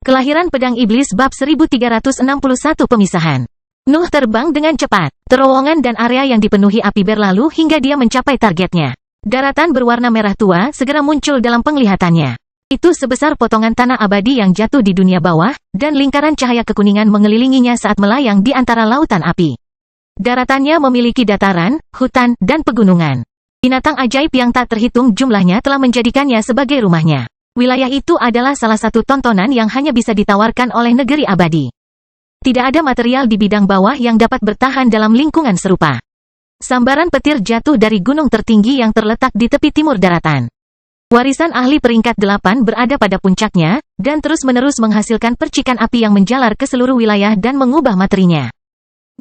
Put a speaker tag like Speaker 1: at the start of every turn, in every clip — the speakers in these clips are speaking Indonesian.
Speaker 1: Kelahiran Pedang Iblis bab 1361 Pemisahan. Nuh terbang dengan cepat. Terowongan dan area yang dipenuhi api berlalu hingga dia mencapai targetnya. Daratan berwarna merah tua segera muncul dalam penglihatannya. Itu sebesar potongan tanah abadi yang jatuh di dunia bawah, dan lingkaran cahaya kekuningan mengelilinginya saat melayang di antara lautan api. Daratannya memiliki dataran, hutan, dan pegunungan. Binatang ajaib yang tak terhitung jumlahnya telah menjadikannya sebagai rumahnya. Wilayah itu adalah salah satu tontonan yang hanya bisa ditawarkan oleh negeri abadi. Tidak ada material di bidang bawah yang dapat bertahan dalam lingkungan serupa. Sambaran petir jatuh dari gunung tertinggi yang terletak di tepi timur daratan. Warisan ahli peringkat 8 berada pada puncaknya, dan terus-menerus menghasilkan percikan api yang menjalar ke seluruh wilayah dan mengubah materinya.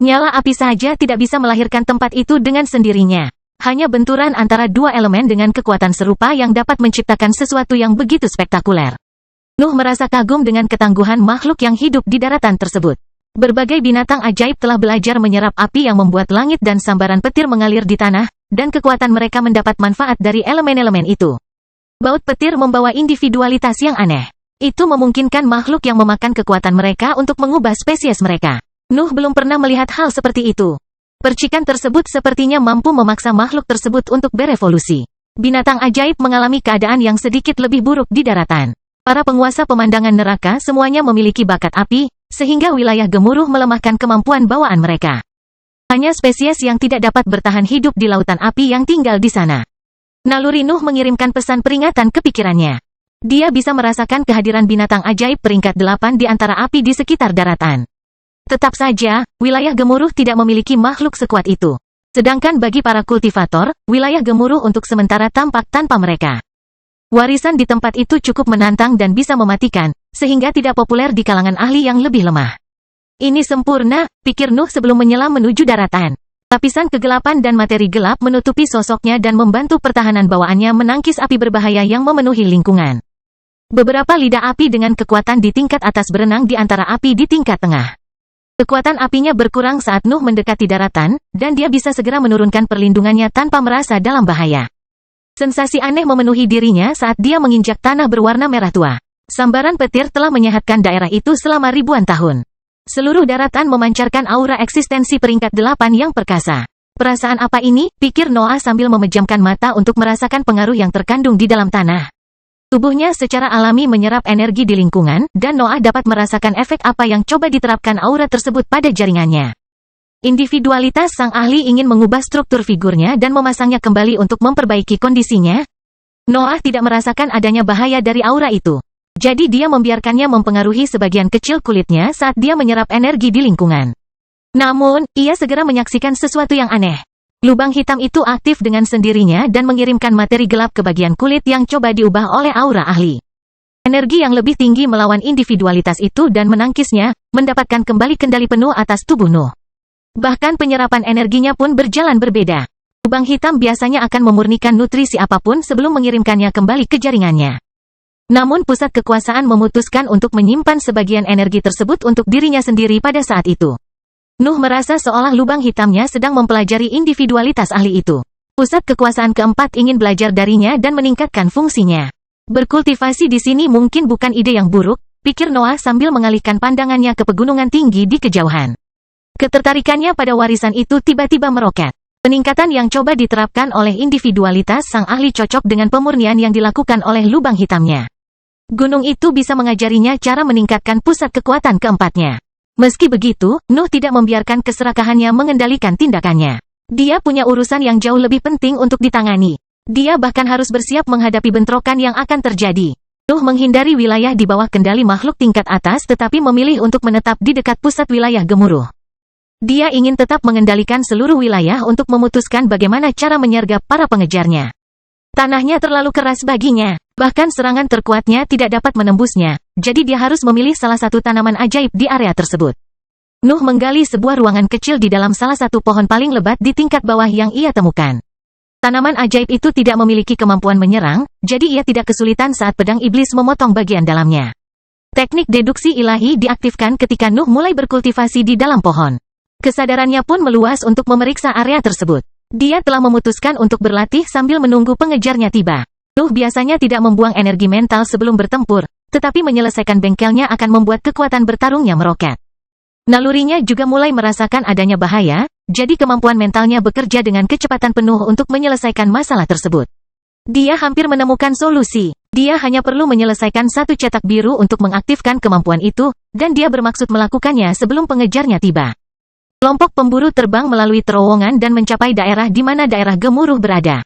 Speaker 1: Nyala api saja tidak bisa melahirkan tempat itu dengan sendirinya. Hanya benturan antara dua elemen dengan kekuatan serupa yang dapat menciptakan sesuatu yang begitu spektakuler. Nuh merasa kagum dengan ketangguhan makhluk yang hidup di daratan tersebut. Berbagai binatang ajaib telah belajar menyerap api yang membuat langit dan sambaran petir mengalir di tanah, dan kekuatan mereka mendapat manfaat dari elemen-elemen itu. Baut petir membawa individualitas yang aneh. Itu memungkinkan makhluk yang memakan kekuatan mereka untuk mengubah spesies mereka. Nuh belum pernah melihat hal seperti itu. Percikan tersebut sepertinya mampu memaksa makhluk tersebut untuk berevolusi. Binatang ajaib mengalami keadaan yang sedikit lebih buruk di daratan. Para penguasa pemandangan neraka semuanya memiliki bakat api, sehingga wilayah gemuruh melemahkan kemampuan bawaan mereka. Hanya spesies yang tidak dapat bertahan hidup di lautan api yang tinggal di sana. Naluri Nuh mengirimkan pesan peringatan ke pikirannya. Dia bisa merasakan kehadiran binatang ajaib peringkat 8 di antara api di sekitar daratan. Tetap saja, wilayah gemuruh tidak memiliki makhluk sekuat itu. Sedangkan bagi para kultivator, wilayah gemuruh untuk sementara tampak tanpa mereka. Warisan di tempat itu cukup menantang dan bisa mematikan, sehingga tidak populer di kalangan ahli yang lebih lemah. Ini sempurna, pikir Nuh sebelum menyelam menuju daratan. Lapisan kegelapan dan materi gelap menutupi sosoknya dan membantu pertahanan bawaannya menangkis api berbahaya yang memenuhi lingkungan. Beberapa lidah api dengan kekuatan di tingkat atas berenang di antara api di tingkat tengah. Kekuatan apinya berkurang saat Nuh mendekati daratan, dan dia bisa segera menurunkan perlindungannya tanpa merasa dalam bahaya. Sensasi aneh memenuhi dirinya saat dia menginjak tanah berwarna merah tua. Sambaran petir telah menyehatkan daerah itu selama ribuan tahun. Seluruh daratan memancarkan aura eksistensi peringkat 8 yang perkasa. Perasaan apa ini? Pikir Noah sambil memejamkan mata untuk merasakan pengaruh yang terkandung di dalam tanah. Tubuhnya secara alami menyerap energi di lingkungan, dan Noah dapat merasakan efek apa yang coba diterapkan aura tersebut pada jaringannya. Individualitas sang ahli ingin mengubah struktur figurnya dan memasangnya kembali untuk memperbaiki kondisinya. Noah tidak merasakan adanya bahaya dari aura itu. Jadi dia membiarkannya mempengaruhi sebagian kecil kulitnya saat dia menyerap energi di lingkungan. Namun, ia segera menyaksikan sesuatu yang aneh. Lubang hitam itu aktif dengan sendirinya dan mengirimkan materi gelap ke bagian kulit yang coba diubah oleh aura ahli. Energi yang lebih tinggi melawan individualitas itu dan menangkisnya, mendapatkan kembali kendali penuh atas tubuh Nuh. Bahkan penyerapan energinya pun berjalan berbeda. Lubang hitam biasanya akan memurnikan nutrisi apapun sebelum mengirimkannya kembali ke jaringannya. Namun pusat kekuasaan memutuskan untuk menyimpan sebagian energi tersebut untuk dirinya sendiri pada saat itu. Nuh merasa seolah lubang hitamnya sedang mempelajari individualitas ahli itu. Pusat kekuasaan keempat ingin belajar darinya dan meningkatkan fungsinya. Berkultivasi di sini mungkin bukan ide yang buruk, pikir Noah sambil mengalihkan pandangannya ke pegunungan tinggi di kejauhan. Ketertarikannya pada warisan itu tiba-tiba meroket. Peningkatan yang coba diterapkan oleh individualitas sang ahli cocok dengan pemurnian yang dilakukan oleh lubang hitamnya. Gunung itu bisa mengajarinya cara meningkatkan pusat kekuatan keempatnya. Meski begitu, Nuh tidak membiarkan keserakahannya mengendalikan tindakannya. Dia punya urusan yang jauh lebih penting untuk ditangani. Dia bahkan harus bersiap menghadapi bentrokan yang akan terjadi. Nuh menghindari wilayah di bawah kendali makhluk tingkat atas tetapi memilih untuk menetap di dekat pusat wilayah gemuruh. Dia ingin tetap mengendalikan seluruh wilayah untuk memutuskan bagaimana cara menyergap para pengejarnya. Tanahnya terlalu keras baginya. Bahkan serangan terkuatnya tidak dapat menembusnya, jadi dia harus memilih salah satu tanaman ajaib di area tersebut. Nuh menggali sebuah ruangan kecil di dalam salah satu pohon paling lebat di tingkat bawah yang ia temukan. Tanaman ajaib itu tidak memiliki kemampuan menyerang, jadi ia tidak kesulitan saat pedang iblis memotong bagian dalamnya. Teknik deduksi ilahi diaktifkan ketika Nuh mulai berkultivasi di dalam pohon. Kesadarannya pun meluas untuk memeriksa area tersebut. Dia telah memutuskan untuk berlatih sambil menunggu pengejarnya tiba. Nuh biasanya tidak membuang energi mental sebelum bertempur, tetapi menyelesaikan bengkelnya akan membuat kekuatan bertarungnya meroket. Nalurinya juga mulai merasakan adanya bahaya, jadi kemampuan mentalnya bekerja dengan kecepatan penuh untuk menyelesaikan masalah tersebut. Dia hampir menemukan solusi. Dia hanya perlu menyelesaikan satu cetak biru untuk mengaktifkan kemampuan itu, dan dia bermaksud melakukannya sebelum pengejarnya tiba. Kelompok pemburu terbang melalui terowongan dan mencapai daerah di mana daerah gemuruh berada.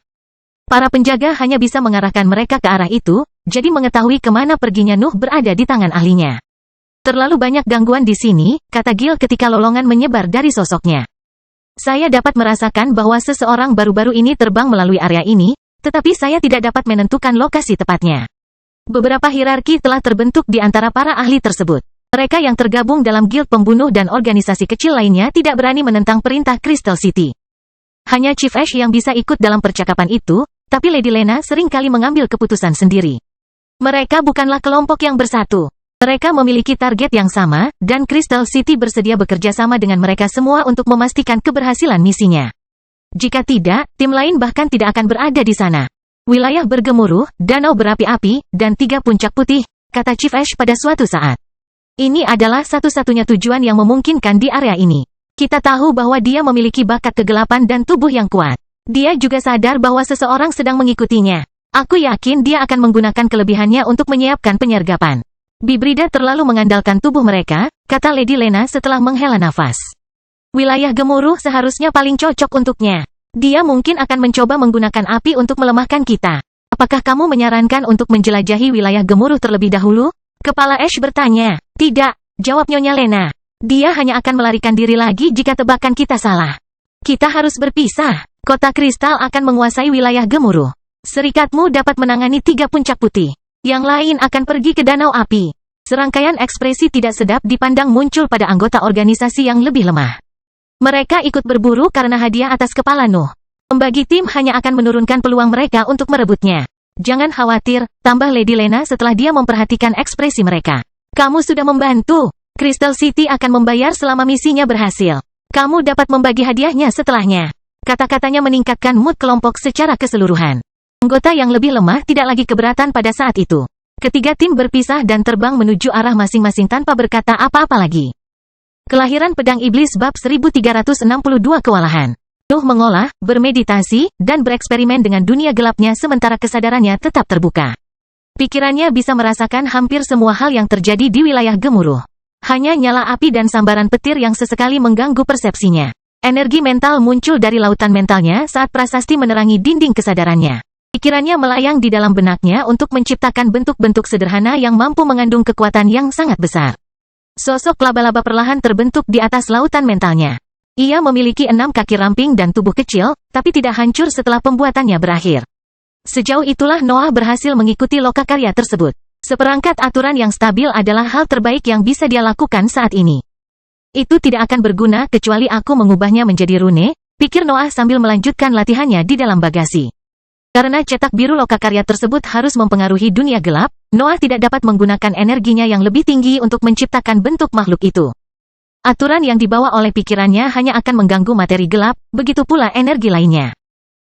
Speaker 1: Para penjaga hanya bisa mengarahkan mereka ke arah itu, jadi mengetahui kemana perginya Nuh berada di tangan ahlinya. Terlalu banyak gangguan di sini, kata Gil ketika lolongan menyebar dari sosoknya. Saya dapat merasakan bahwa seseorang baru-baru ini terbang melalui area ini, tetapi saya tidak dapat menentukan lokasi tepatnya. Beberapa hierarki telah terbentuk di antara para ahli tersebut. Mereka yang tergabung dalam guild pembunuh dan organisasi kecil lainnya tidak berani menentang perintah Crystal City. Hanya Chief Ash yang bisa ikut dalam percakapan itu, tapi Lady Lena seringkali mengambil keputusan sendiri. Mereka bukanlah kelompok yang bersatu. Mereka memiliki target yang sama, dan Crystal City bersedia bekerja sama dengan mereka semua untuk memastikan keberhasilan misinya. Jika tidak, tim lain bahkan tidak akan berada di sana. Wilayah bergemuruh, danau berapi-api, dan 3 puncak putih, kata Chief Ash pada suatu saat. Ini adalah satu-satunya tujuan yang memungkinkan di area ini. Kita tahu bahwa dia memiliki bakat kegelapan dan tubuh yang kuat. Dia juga sadar bahwa seseorang sedang mengikutinya. Aku yakin dia akan menggunakan kelebihannya untuk menyiapkan penyergapan. Bibrida terlalu mengandalkan tubuh mereka, kata Lady Lena setelah menghela nafas. Wilayah gemuruh seharusnya paling cocok untuknya. Dia mungkin akan mencoba menggunakan api untuk melemahkan kita. Apakah kamu menyarankan untuk menjelajahi wilayah gemuruh terlebih dahulu? Kepala Ash bertanya. Tidak, jawab Nyonya Lena. Dia hanya akan melarikan diri lagi jika tebakan kita salah. Kita harus berpisah. Kota Kristal akan menguasai wilayah gemuruh. Serikatmu dapat menangani 3 puncak putih. Yang lain akan pergi ke danau api. Serangkaian ekspresi tidak sedap dipandang muncul pada anggota organisasi yang lebih lemah. Mereka ikut berburu karena hadiah atas kepala Nuh. Pembagi tim hanya akan menurunkan peluang mereka untuk merebutnya. Jangan khawatir, tambah Lady Lena setelah dia memperhatikan ekspresi mereka. Kamu sudah membantu. Crystal City akan membayar selama misinya berhasil. Kamu dapat membagi hadiahnya setelahnya. Kata-katanya meningkatkan mood kelompok secara keseluruhan. Anggota yang lebih lemah tidak lagi keberatan pada saat itu. Ketiga tim berpisah dan terbang menuju arah masing-masing tanpa berkata apa-apa lagi. Kelahiran Pedang Iblis bab 1362 Kewalahan. Nuh mengolah, bermeditasi, dan bereksperimen dengan dunia gelapnya sementara kesadarannya tetap terbuka. Pikirannya bisa merasakan hampir semua hal yang terjadi di wilayah gemuruh. Hanya nyala api dan sambaran petir yang sesekali mengganggu persepsinya. Energi mental muncul dari lautan mentalnya saat prasasti menerangi dinding kesadarannya. Pikirannya melayang di dalam benaknya untuk menciptakan bentuk-bentuk sederhana yang mampu mengandung kekuatan yang sangat besar. Sosok laba-laba perlahan terbentuk di atas lautan mentalnya. Ia memiliki 6 kaki ramping dan tubuh kecil, tapi tidak hancur setelah pembuatannya berakhir. Sejauh itulah Noah berhasil mengikuti lokakarya tersebut. Seperangkat aturan yang stabil adalah hal terbaik yang bisa dia lakukan saat ini. Itu tidak akan berguna kecuali aku mengubahnya menjadi rune, pikir Noah sambil melanjutkan latihannya di dalam bagasi. Karena cetak biru lokakarya tersebut harus mempengaruhi dunia gelap, Noah tidak dapat menggunakan energinya yang lebih tinggi untuk menciptakan bentuk makhluk itu. Aturan yang dibawa oleh pikirannya hanya akan mengganggu materi gelap, begitu pula energi lainnya.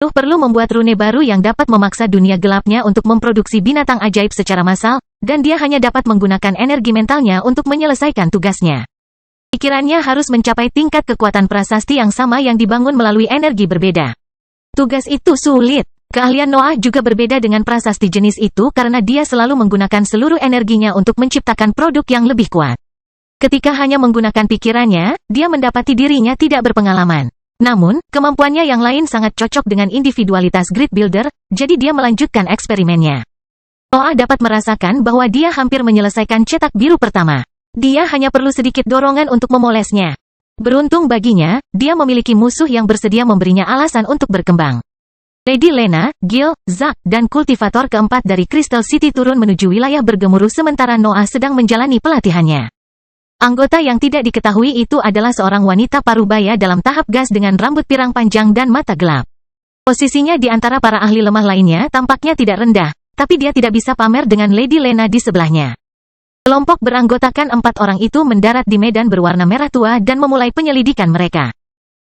Speaker 1: Nuh perlu membuat rune baru yang dapat memaksa dunia gelapnya untuk memproduksi binatang ajaib secara massal, dan dia hanya dapat menggunakan energi mentalnya untuk menyelesaikan tugasnya. Pikirannya harus mencapai tingkat kekuatan prasasti yang sama yang dibangun melalui energi berbeda. Tugas itu sulit. Keahlian Noah juga berbeda dengan prasasti jenis itu karena dia selalu menggunakan seluruh energinya untuk menciptakan produk yang lebih kuat. Ketika hanya menggunakan pikirannya, dia mendapati dirinya tidak berpengalaman. Namun, kemampuannya yang lain sangat cocok dengan individualitas Grid Builder, jadi dia melanjutkan eksperimennya. Noah dapat merasakan bahwa dia hampir menyelesaikan cetak biru pertama. Dia hanya perlu sedikit dorongan untuk memolesnya. Beruntung baginya, dia memiliki musuh yang bersedia memberinya alasan untuk berkembang. Lady Lena, Gil, Zack, dan kultivator keempat dari Crystal City turun menuju wilayah bergemuruh sementara Noah sedang menjalani pelatihannya. Anggota yang tidak diketahui itu adalah seorang wanita parubaya dalam tahap gas dengan rambut pirang panjang dan mata gelap. Posisinya di antara para ahli lemah lainnya tampaknya tidak rendah, tapi dia tidak bisa pamer dengan Lady Lena di sebelahnya. Kelompok beranggotakan 4 orang itu mendarat di medan berwarna merah tua dan memulai penyelidikan mereka.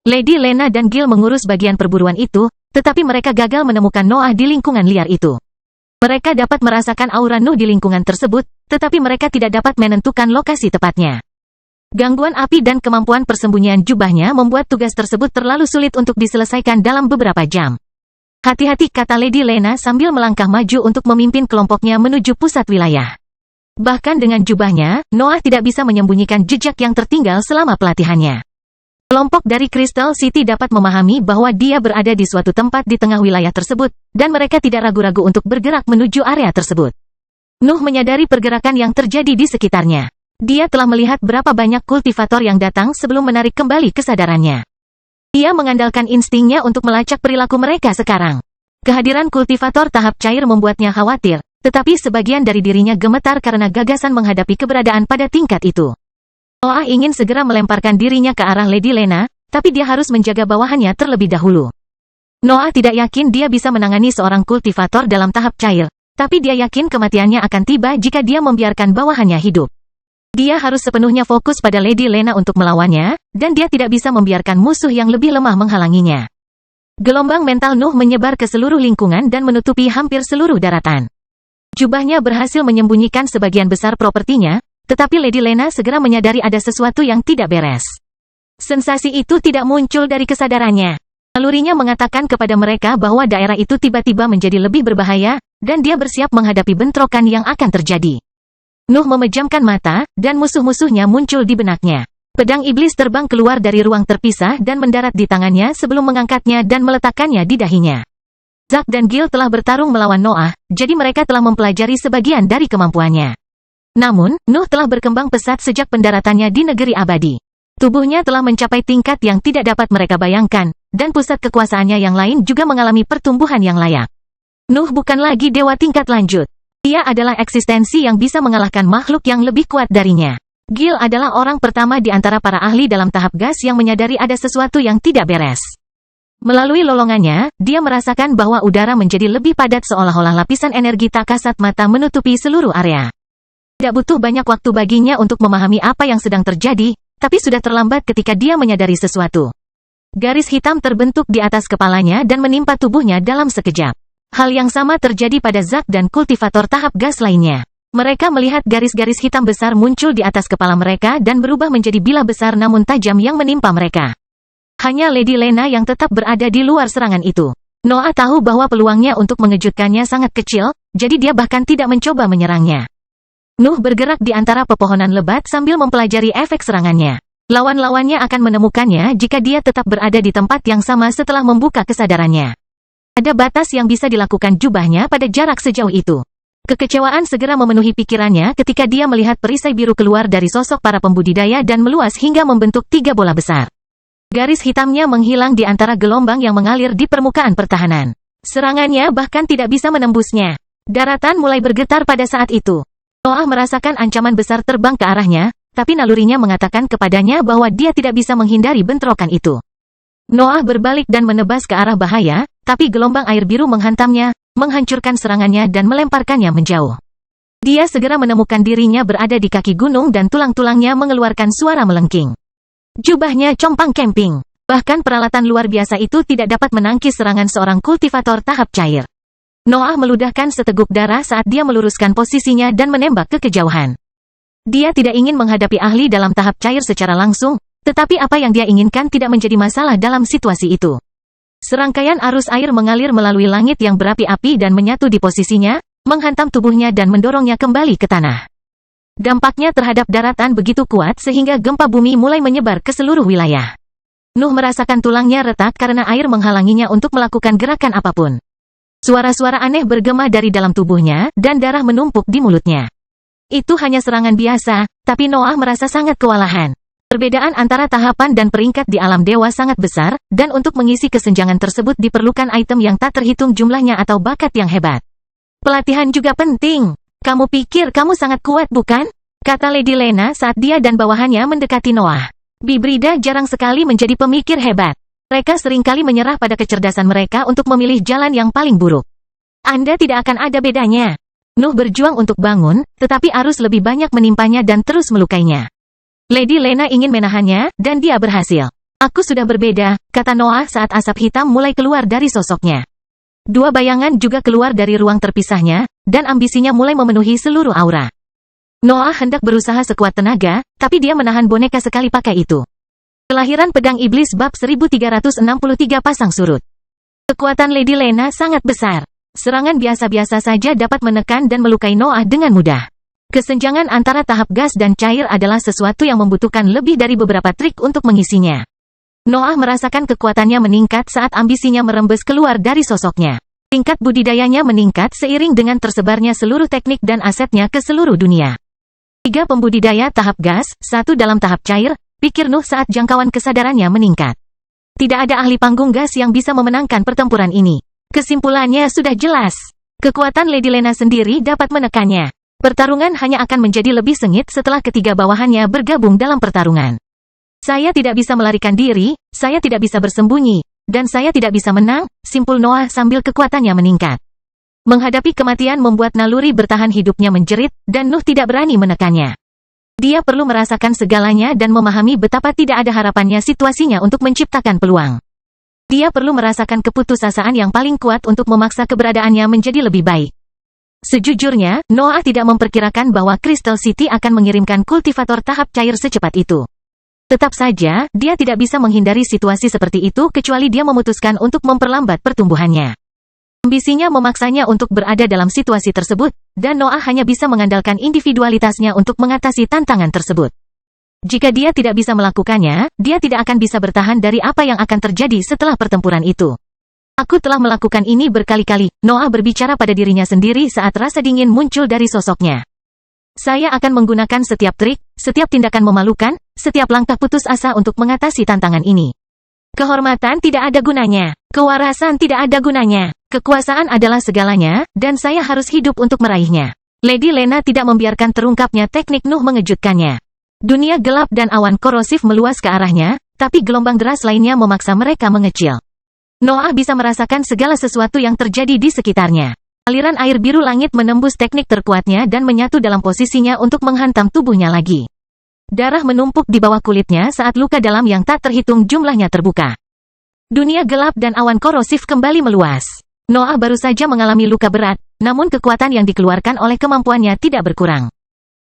Speaker 1: Lady Lena dan Gil mengurus bagian perburuan itu, tetapi mereka gagal menemukan Noah di lingkungan liar itu. Mereka dapat merasakan aura Nuh di lingkungan tersebut, tetapi mereka tidak dapat menentukan lokasi tepatnya. Gangguan api dan kemampuan persembunyian jubahnya membuat tugas tersebut terlalu sulit untuk diselesaikan dalam beberapa jam. Hati-hati, kata Lady Lena sambil melangkah maju untuk memimpin kelompoknya menuju pusat wilayah. Bahkan dengan jubahnya, Noah tidak bisa menyembunyikan jejak yang tertinggal selama pelatihannya. Kelompok dari Crystal City dapat memahami bahwa dia berada di suatu tempat di tengah wilayah tersebut, dan mereka tidak ragu-ragu untuk bergerak menuju area tersebut. Nuh menyadari pergerakan yang terjadi di sekitarnya. Dia telah melihat berapa banyak kultivator yang datang sebelum menarik kembali kesadarannya. Ia mengandalkan instingnya untuk melacak perilaku mereka sekarang. Kehadiran kultivator tahap cair membuatnya khawatir, tetapi sebagian dari dirinya gemetar karena gagasan menghadapi keberadaan pada tingkat itu. Noah ingin segera melemparkan dirinya ke arah Lady Lena, tapi dia harus menjaga bawahannya terlebih dahulu. Noah tidak yakin dia bisa menangani seorang kultivator dalam tahap cair, tapi dia yakin kematiannya akan tiba jika dia membiarkan bawahannya hidup. Dia harus sepenuhnya fokus pada Lady Lena untuk melawannya, dan dia tidak bisa membiarkan musuh yang lebih lemah menghalanginya. Gelombang mental Nuh menyebar ke seluruh lingkungan dan menutupi hampir seluruh daratan. Jubahnya berhasil menyembunyikan sebagian besar propertinya, tetapi Lady Lena segera menyadari ada sesuatu yang tidak beres. Sensasi itu tidak muncul dari kesadarannya. Nalurinya mengatakan kepada mereka bahwa daerah itu tiba-tiba menjadi lebih berbahaya, dan dia bersiap menghadapi bentrokan yang akan terjadi. Nuh memejamkan mata, dan musuh-musuhnya muncul di benaknya. Pedang iblis terbang keluar dari ruang terpisah dan mendarat di tangannya sebelum mengangkatnya dan meletakkannya di dahinya. Zack dan Gil telah bertarung melawan Noah, jadi mereka telah mempelajari sebagian dari kemampuannya. Namun, Nuh telah berkembang pesat sejak pendaratannya di negeri abadi. Tubuhnya telah mencapai tingkat yang tidak dapat mereka bayangkan, dan pusat kekuasaannya yang lain juga mengalami pertumbuhan yang layak. Nuh bukan lagi dewa tingkat lanjut. Dia adalah eksistensi yang bisa mengalahkan makhluk yang lebih kuat darinya. Gil adalah orang pertama di antara para ahli dalam tahap gas yang menyadari ada sesuatu yang tidak beres. Melalui lolongannya, dia merasakan bahwa udara menjadi lebih padat seolah-olah lapisan energi tak kasat mata menutupi seluruh area. Tidak butuh banyak waktu baginya untuk memahami apa yang sedang terjadi, tapi sudah terlambat ketika dia menyadari sesuatu. Garis hitam terbentuk di atas kepalanya dan menimpa tubuhnya dalam sekejap. Hal yang sama terjadi pada Zack dan kultivator tahap gas lainnya. Mereka melihat garis-garis hitam besar muncul di atas kepala mereka dan berubah menjadi bilah besar namun tajam yang menimpa mereka. Hanya Lady Lena yang tetap berada di luar serangan itu. Noah tahu bahwa peluangnya untuk mengejutkannya sangat kecil, jadi dia bahkan tidak mencoba menyerangnya. Nuh bergerak di antara pepohonan lebat sambil mempelajari efek serangannya. Lawan-lawannya akan menemukannya jika dia tetap berada di tempat yang sama setelah membuka kesadarannya. Ada batas yang bisa dilakukan jubahnya pada jarak sejauh itu. Kekecewaan segera memenuhi pikirannya ketika dia melihat perisai biru keluar dari sosok para pembudidaya dan meluas hingga membentuk 3 bola besar. Garis hitamnya menghilang di antara gelombang yang mengalir di permukaan pertahanan. Serangannya bahkan tidak bisa menembusnya. Daratan mulai bergetar pada saat itu. Noah merasakan ancaman besar terbang ke arahnya, tapi nalurinya mengatakan kepadanya bahwa dia tidak bisa menghindari bentrokan itu. Noah berbalik dan menebas ke arah bahaya, tapi gelombang air biru menghantamnya, menghancurkan serangannya dan melemparkannya menjauh. Dia segera menemukan dirinya berada di kaki gunung dan tulang-tulangnya mengeluarkan suara melengking. Jubahnya compang-camping. Bahkan peralatan luar biasa itu tidak dapat menangkis serangan seorang kultivator tahap cair. Noah meludahkan seteguk darah saat dia meluruskan posisinya dan menembak ke kejauhan. Dia tidak ingin menghadapi ahli dalam tahap cair secara langsung, tetapi apa yang dia inginkan tidak menjadi masalah dalam situasi itu. Serangkaian arus air mengalir melalui langit yang berapi-api dan menyatu di posisinya, menghantam tubuhnya dan mendorongnya kembali ke tanah. Dampaknya terhadap daratan begitu kuat sehingga gempa bumi mulai menyebar ke seluruh wilayah. Nuh merasakan tulangnya retak karena air menghalanginya untuk melakukan gerakan apapun. Suara-suara aneh bergema dari dalam tubuhnya, dan darah menumpuk di mulutnya. Itu hanya serangan biasa, tapi Noah merasa sangat kewalahan. Perbedaan antara tahapan dan peringkat di alam dewa sangat besar, dan untuk mengisi kesenjangan tersebut diperlukan item yang tak terhitung jumlahnya atau bakat yang hebat. Pelatihan juga penting. Kamu pikir kamu sangat kuat bukan? Kata Lady Lena saat dia dan bawahannya mendekati Noah. Bibrida jarang sekali menjadi pemikir hebat. Mereka seringkali menyerah pada kecerdasan mereka untuk memilih jalan yang paling buruk. Anda tidak akan ada bedanya. Nuh berjuang untuk bangun, tetapi arus lebih banyak menimpanya dan terus melukainya. Lady Lena ingin menahannya, dan dia berhasil. Aku sudah berbeda, kata Noah saat asap hitam mulai keluar dari sosoknya. Dua bayangan juga keluar dari ruang terpisahnya, dan ambisinya mulai memenuhi seluruh aura. Noah hendak berusaha sekuat tenaga, tapi dia menahan boneka sekali pakai itu. Kelahiran Pedang Iblis bab 1363 pasang surut. Kekuatan Lady Lena sangat besar. Serangan biasa-biasa saja dapat menekan dan melukai Noah dengan mudah. Kesenjangan antara tahap gas dan cair adalah sesuatu yang membutuhkan lebih dari beberapa trik untuk mengisinya. Noah merasakan kekuatannya meningkat saat ambisinya merembes keluar dari sosoknya. Tingkat budidayanya meningkat seiring dengan tersebarnya seluruh teknik dan asetnya ke seluruh dunia. 3 pembudidaya tahap gas, 1 dalam tahap cair, pikir Nuh saat jangkauan kesadarannya meningkat. Tidak ada ahli panggung gas yang bisa memenangkan pertempuran ini. Kesimpulannya sudah jelas. Kekuatan Lady Lena sendiri dapat menekannya. Pertarungan hanya akan menjadi lebih sengit setelah ketiga bawahannya bergabung dalam pertarungan. Saya tidak bisa melarikan diri, saya tidak bisa bersembunyi, dan saya tidak bisa menang, simpul Noah sambil kekuatannya meningkat. Menghadapi kematian membuat naluri bertahan hidupnya menjerit, dan Nuh tidak berani menekannya. Dia perlu merasakan segalanya dan memahami betapa tidak ada harapannya situasinya untuk menciptakan peluang. Dia perlu merasakan keputusasaan yang paling kuat untuk memaksa keberadaannya menjadi lebih baik. Sejujurnya, Noah tidak memperkirakan bahwa Crystal City akan mengirimkan kultivator tahap cair secepat itu. Tetap saja, dia tidak bisa menghindari situasi seperti itu kecuali dia memutuskan untuk memperlambat pertumbuhannya. Ambisinya memaksanya untuk berada dalam situasi tersebut, dan Noah hanya bisa mengandalkan individualitasnya untuk mengatasi tantangan tersebut. Jika dia tidak bisa melakukannya, dia tidak akan bisa bertahan dari apa yang akan terjadi setelah pertempuran itu. Aku telah melakukan ini berkali-kali, Noah berbicara pada dirinya sendiri saat rasa dingin muncul dari sosoknya. Saya akan menggunakan setiap trik, setiap tindakan memalukan, setiap langkah putus asa untuk mengatasi tantangan ini. Kehormatan tidak ada gunanya. Kewarasan tidak ada gunanya. Kekuasaan adalah segalanya, dan saya harus hidup untuk meraihnya. Lady Lena tidak membiarkan terungkapnya teknik Nuh mengejutkannya. Dunia gelap dan awan korosif meluas ke arahnya, tapi gelombang deras lainnya memaksa mereka mengecil. Noah bisa merasakan segala sesuatu yang terjadi di sekitarnya. Aliran air biru langit menembus teknik terkuatnya dan menyatu dalam posisinya untuk menghantam tubuhnya lagi. Darah menumpuk di bawah kulitnya saat luka dalam yang tak terhitung jumlahnya terbuka. Dunia gelap dan awan korosif kembali meluas. Noah baru saja mengalami luka berat, namun kekuatan yang dikeluarkan oleh kemampuannya tidak berkurang.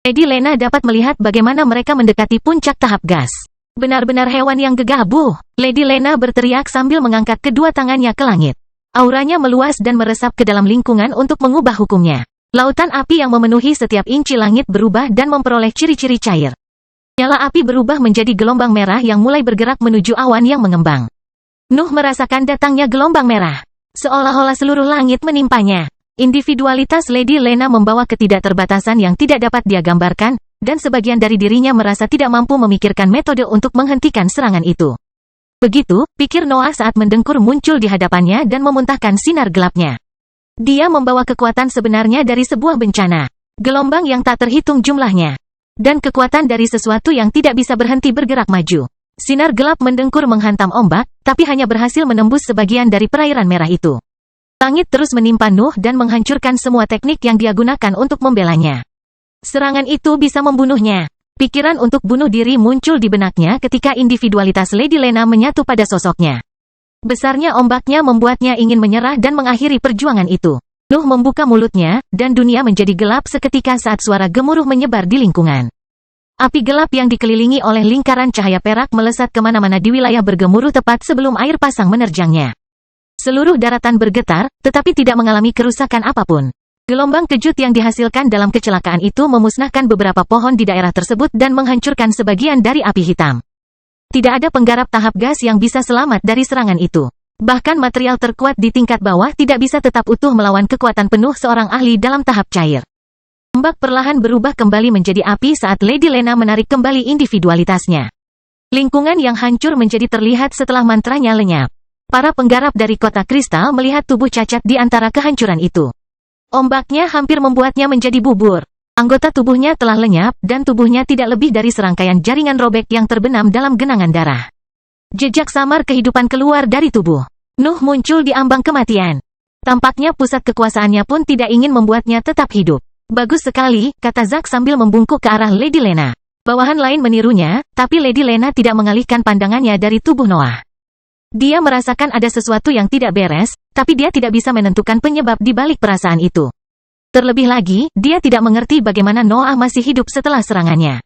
Speaker 1: Lady Lena dapat melihat bagaimana mereka mendekati puncak tahap gas. Benar-benar hewan yang gegabah. Lady Lena berteriak sambil mengangkat kedua tangannya ke langit. Auranya meluas dan meresap ke dalam lingkungan untuk mengubah hukumnya. Lautan api yang memenuhi setiap inci langit berubah dan memperoleh ciri-ciri cair. Nyala api berubah menjadi gelombang merah yang mulai bergerak menuju awan yang mengembang. Nuh merasakan datangnya gelombang merah. Seolah-olah seluruh langit menimpanya. Individualitas Lady Lena membawa ketidakterbatasan yang tidak dapat dia gambarkan, dan sebagian dari dirinya merasa tidak mampu memikirkan metode untuk menghentikan serangan itu. Begitu, pikir Noah saat mendengkur muncul di hadapannya dan memuntahkan sinar gelapnya. Dia membawa kekuatan sebenarnya dari sebuah bencana. Gelombang yang tak terhitung jumlahnya. Dan kekuatan dari sesuatu yang tidak bisa berhenti bergerak maju. Sinar gelap mendengkur menghantam ombak, tapi hanya berhasil menembus sebagian dari perairan merah itu. Langit terus menimpa Nuh dan menghancurkan semua teknik yang dia gunakan untuk membelanya. Serangan itu bisa membunuhnya. Pikiran untuk bunuh diri muncul di benaknya ketika individualitas Lady Lena menyatu pada sosoknya. Besarnya ombaknya membuatnya ingin menyerah dan mengakhiri perjuangan itu. Nuh membuka mulutnya, dan dunia menjadi gelap seketika saat suara gemuruh menyebar di lingkungan. Api gelap yang dikelilingi oleh lingkaran cahaya perak melesat kemana-mana di wilayah bergemuruh tepat sebelum air pasang menerjangnya. Seluruh daratan bergetar, tetapi tidak mengalami kerusakan apapun. Gelombang kejut yang dihasilkan dalam kecelakaan itu memusnahkan beberapa pohon di daerah tersebut dan menghancurkan sebagian dari api hitam. Tidak ada penggarap tahap gas yang bisa selamat dari serangan itu. Bahkan material terkuat di tingkat bawah tidak bisa tetap utuh melawan kekuatan penuh seorang ahli dalam tahap cair. Ombak perlahan berubah kembali menjadi api saat Lady Lena menarik kembali individualitasnya. Lingkungan yang hancur menjadi terlihat setelah mantranya lenyap. Para penggarap dari kota kristal melihat tubuh cacat di antara kehancuran itu. Ombaknya hampir membuatnya menjadi bubur. Anggota tubuhnya telah lenyap, dan tubuhnya tidak lebih dari serangkaian jaringan robek yang terbenam dalam genangan darah. Jejak samar kehidupan keluar dari tubuh. Nuh muncul di ambang kematian. Tampaknya pusat kekuasaannya pun tidak ingin membuatnya tetap hidup. Bagus sekali, kata Zack sambil membungkuk ke arah Lady Lena. Bawahan lain menirunya, tapi Lady Lena tidak mengalihkan pandangannya dari tubuh Noah. Dia merasakan ada sesuatu yang tidak beres, tapi dia tidak bisa menentukan penyebab di balik perasaan itu. Terlebih lagi, dia tidak mengerti bagaimana Noah masih hidup setelah serangannya.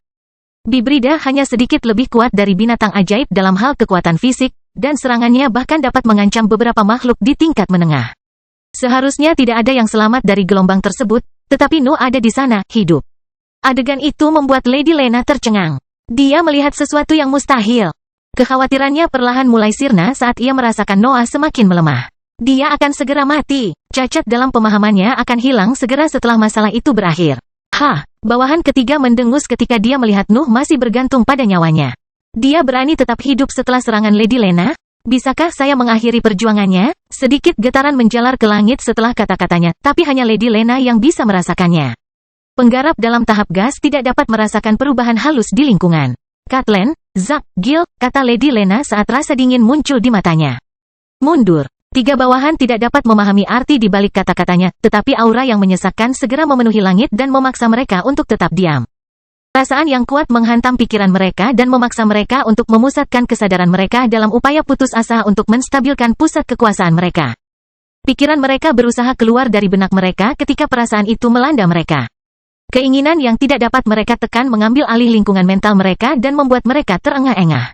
Speaker 1: Bibrida hanya sedikit lebih kuat dari binatang ajaib dalam hal kekuatan fisik, dan serangannya bahkan dapat mengancam beberapa makhluk di tingkat menengah. Seharusnya tidak ada yang selamat dari gelombang tersebut, tetapi Noah ada di sana, hidup. Adegan itu membuat Lady Lena tercengang. Dia melihat sesuatu yang mustahil. Kekhawatirannya perlahan mulai sirna saat ia merasakan Noah semakin melemah. Dia akan segera mati. Cacat dalam pemahamannya akan hilang segera setelah masalah itu berakhir. Bawahan ketiga mendengus ketika dia melihat Nuh masih bergantung pada nyawanya. Dia berani tetap hidup setelah serangan Lady Lena? Bisakah saya mengakhiri perjuangannya? Sedikit getaran menjalar ke langit setelah kata-katanya, tapi hanya Lady Lena yang bisa merasakannya. Penggarap dalam tahap gas tidak dapat merasakan perubahan halus di lingkungan. Katlen, Zack, Gil, kata Lady Lena saat rasa dingin muncul di matanya. Mundur. Tiga bawahan tidak dapat memahami arti di balik kata-katanya, tetapi aura yang menyesakkan segera memenuhi langit dan memaksa mereka untuk tetap diam. Perasaan yang kuat menghantam pikiran mereka dan memaksa mereka untuk memusatkan kesadaran mereka dalam upaya putus asa untuk menstabilkan pusat kekuasaan mereka. Pikiran mereka berusaha keluar dari benak mereka ketika perasaan itu melanda mereka. Keinginan yang tidak dapat mereka tekan mengambil alih lingkungan mental mereka dan membuat mereka terengah-engah.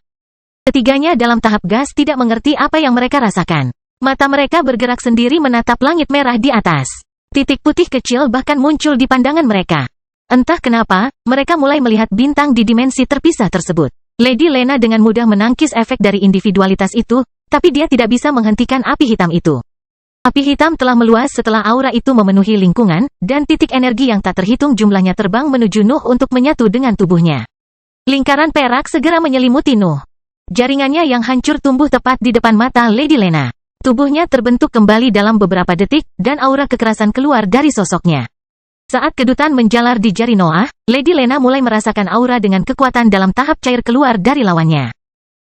Speaker 1: Ketiganya dalam tahap gas tidak mengerti apa yang mereka rasakan. Mata mereka bergerak sendiri menatap langit merah di atas. Titik putih kecil bahkan muncul di pandangan mereka. Entah kenapa, mereka mulai melihat bintang di dimensi terpisah tersebut. Lady Lena dengan mudah menangkis efek dari individualitas itu, tapi dia tidak bisa menghentikan api hitam itu. Api hitam telah meluas setelah aura itu memenuhi lingkungan, dan titik energi yang tak terhitung jumlahnya terbang menuju Nuh untuk menyatu dengan tubuhnya. Lingkaran perak segera menyelimuti Nuh. Jaringannya yang hancur tumbuh tepat di depan mata Lady Lena. Tubuhnya terbentuk kembali dalam beberapa detik, dan aura kekerasan keluar dari sosoknya. Saat kedutan menjalar di jari Noah, Lady Lena mulai merasakan aura dengan kekuatan dalam tahap cair keluar dari lawannya.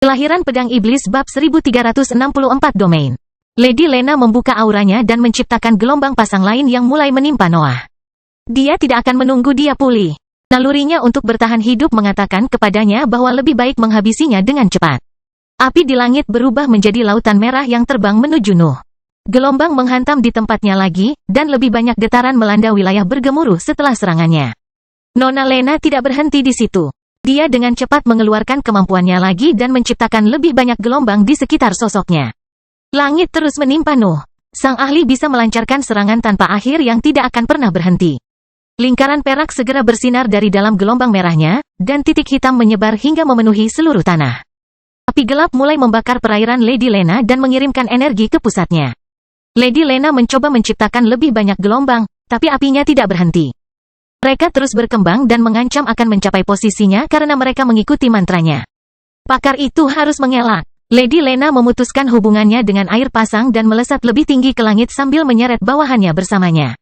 Speaker 1: Kelahiran Pedang Iblis bab 1364 domain. Lady Lena membuka auranya dan menciptakan gelombang pasang lain yang mulai menimpa Noah. Dia tidak akan menunggu dia pulih. Nalurinya untuk bertahan hidup mengatakan kepadanya bahwa lebih baik menghabisinya dengan cepat. Api di langit berubah menjadi lautan merah yang terbang menuju Nuh. Gelombang menghantam di tempatnya lagi, dan lebih banyak getaran melanda wilayah bergemuruh setelah serangannya. Nona Lena tidak berhenti di situ. Dia dengan cepat mengeluarkan kemampuannya lagi dan menciptakan lebih banyak gelombang di sekitar sosoknya. Langit terus menimpa Nuh. Sang ahli bisa melancarkan serangan tanpa akhir yang tidak akan pernah berhenti. Lingkaran perak segera bersinar dari dalam gelombang merahnya, dan titik hitam menyebar hingga memenuhi seluruh tanah. Api gelap mulai membakar perairan Lady Lena dan mengirimkan energi ke pusatnya. Lady Lena mencoba menciptakan lebih banyak gelombang, tapi apinya tidak berhenti. Mereka terus berkembang dan mengancam akan mencapai posisinya karena mereka mengikuti mantranya. Pakar itu harus mengelak. Lady Lena memutuskan hubungannya dengan air pasang dan melesat lebih tinggi ke langit sambil menyeret bawahannya bersamanya.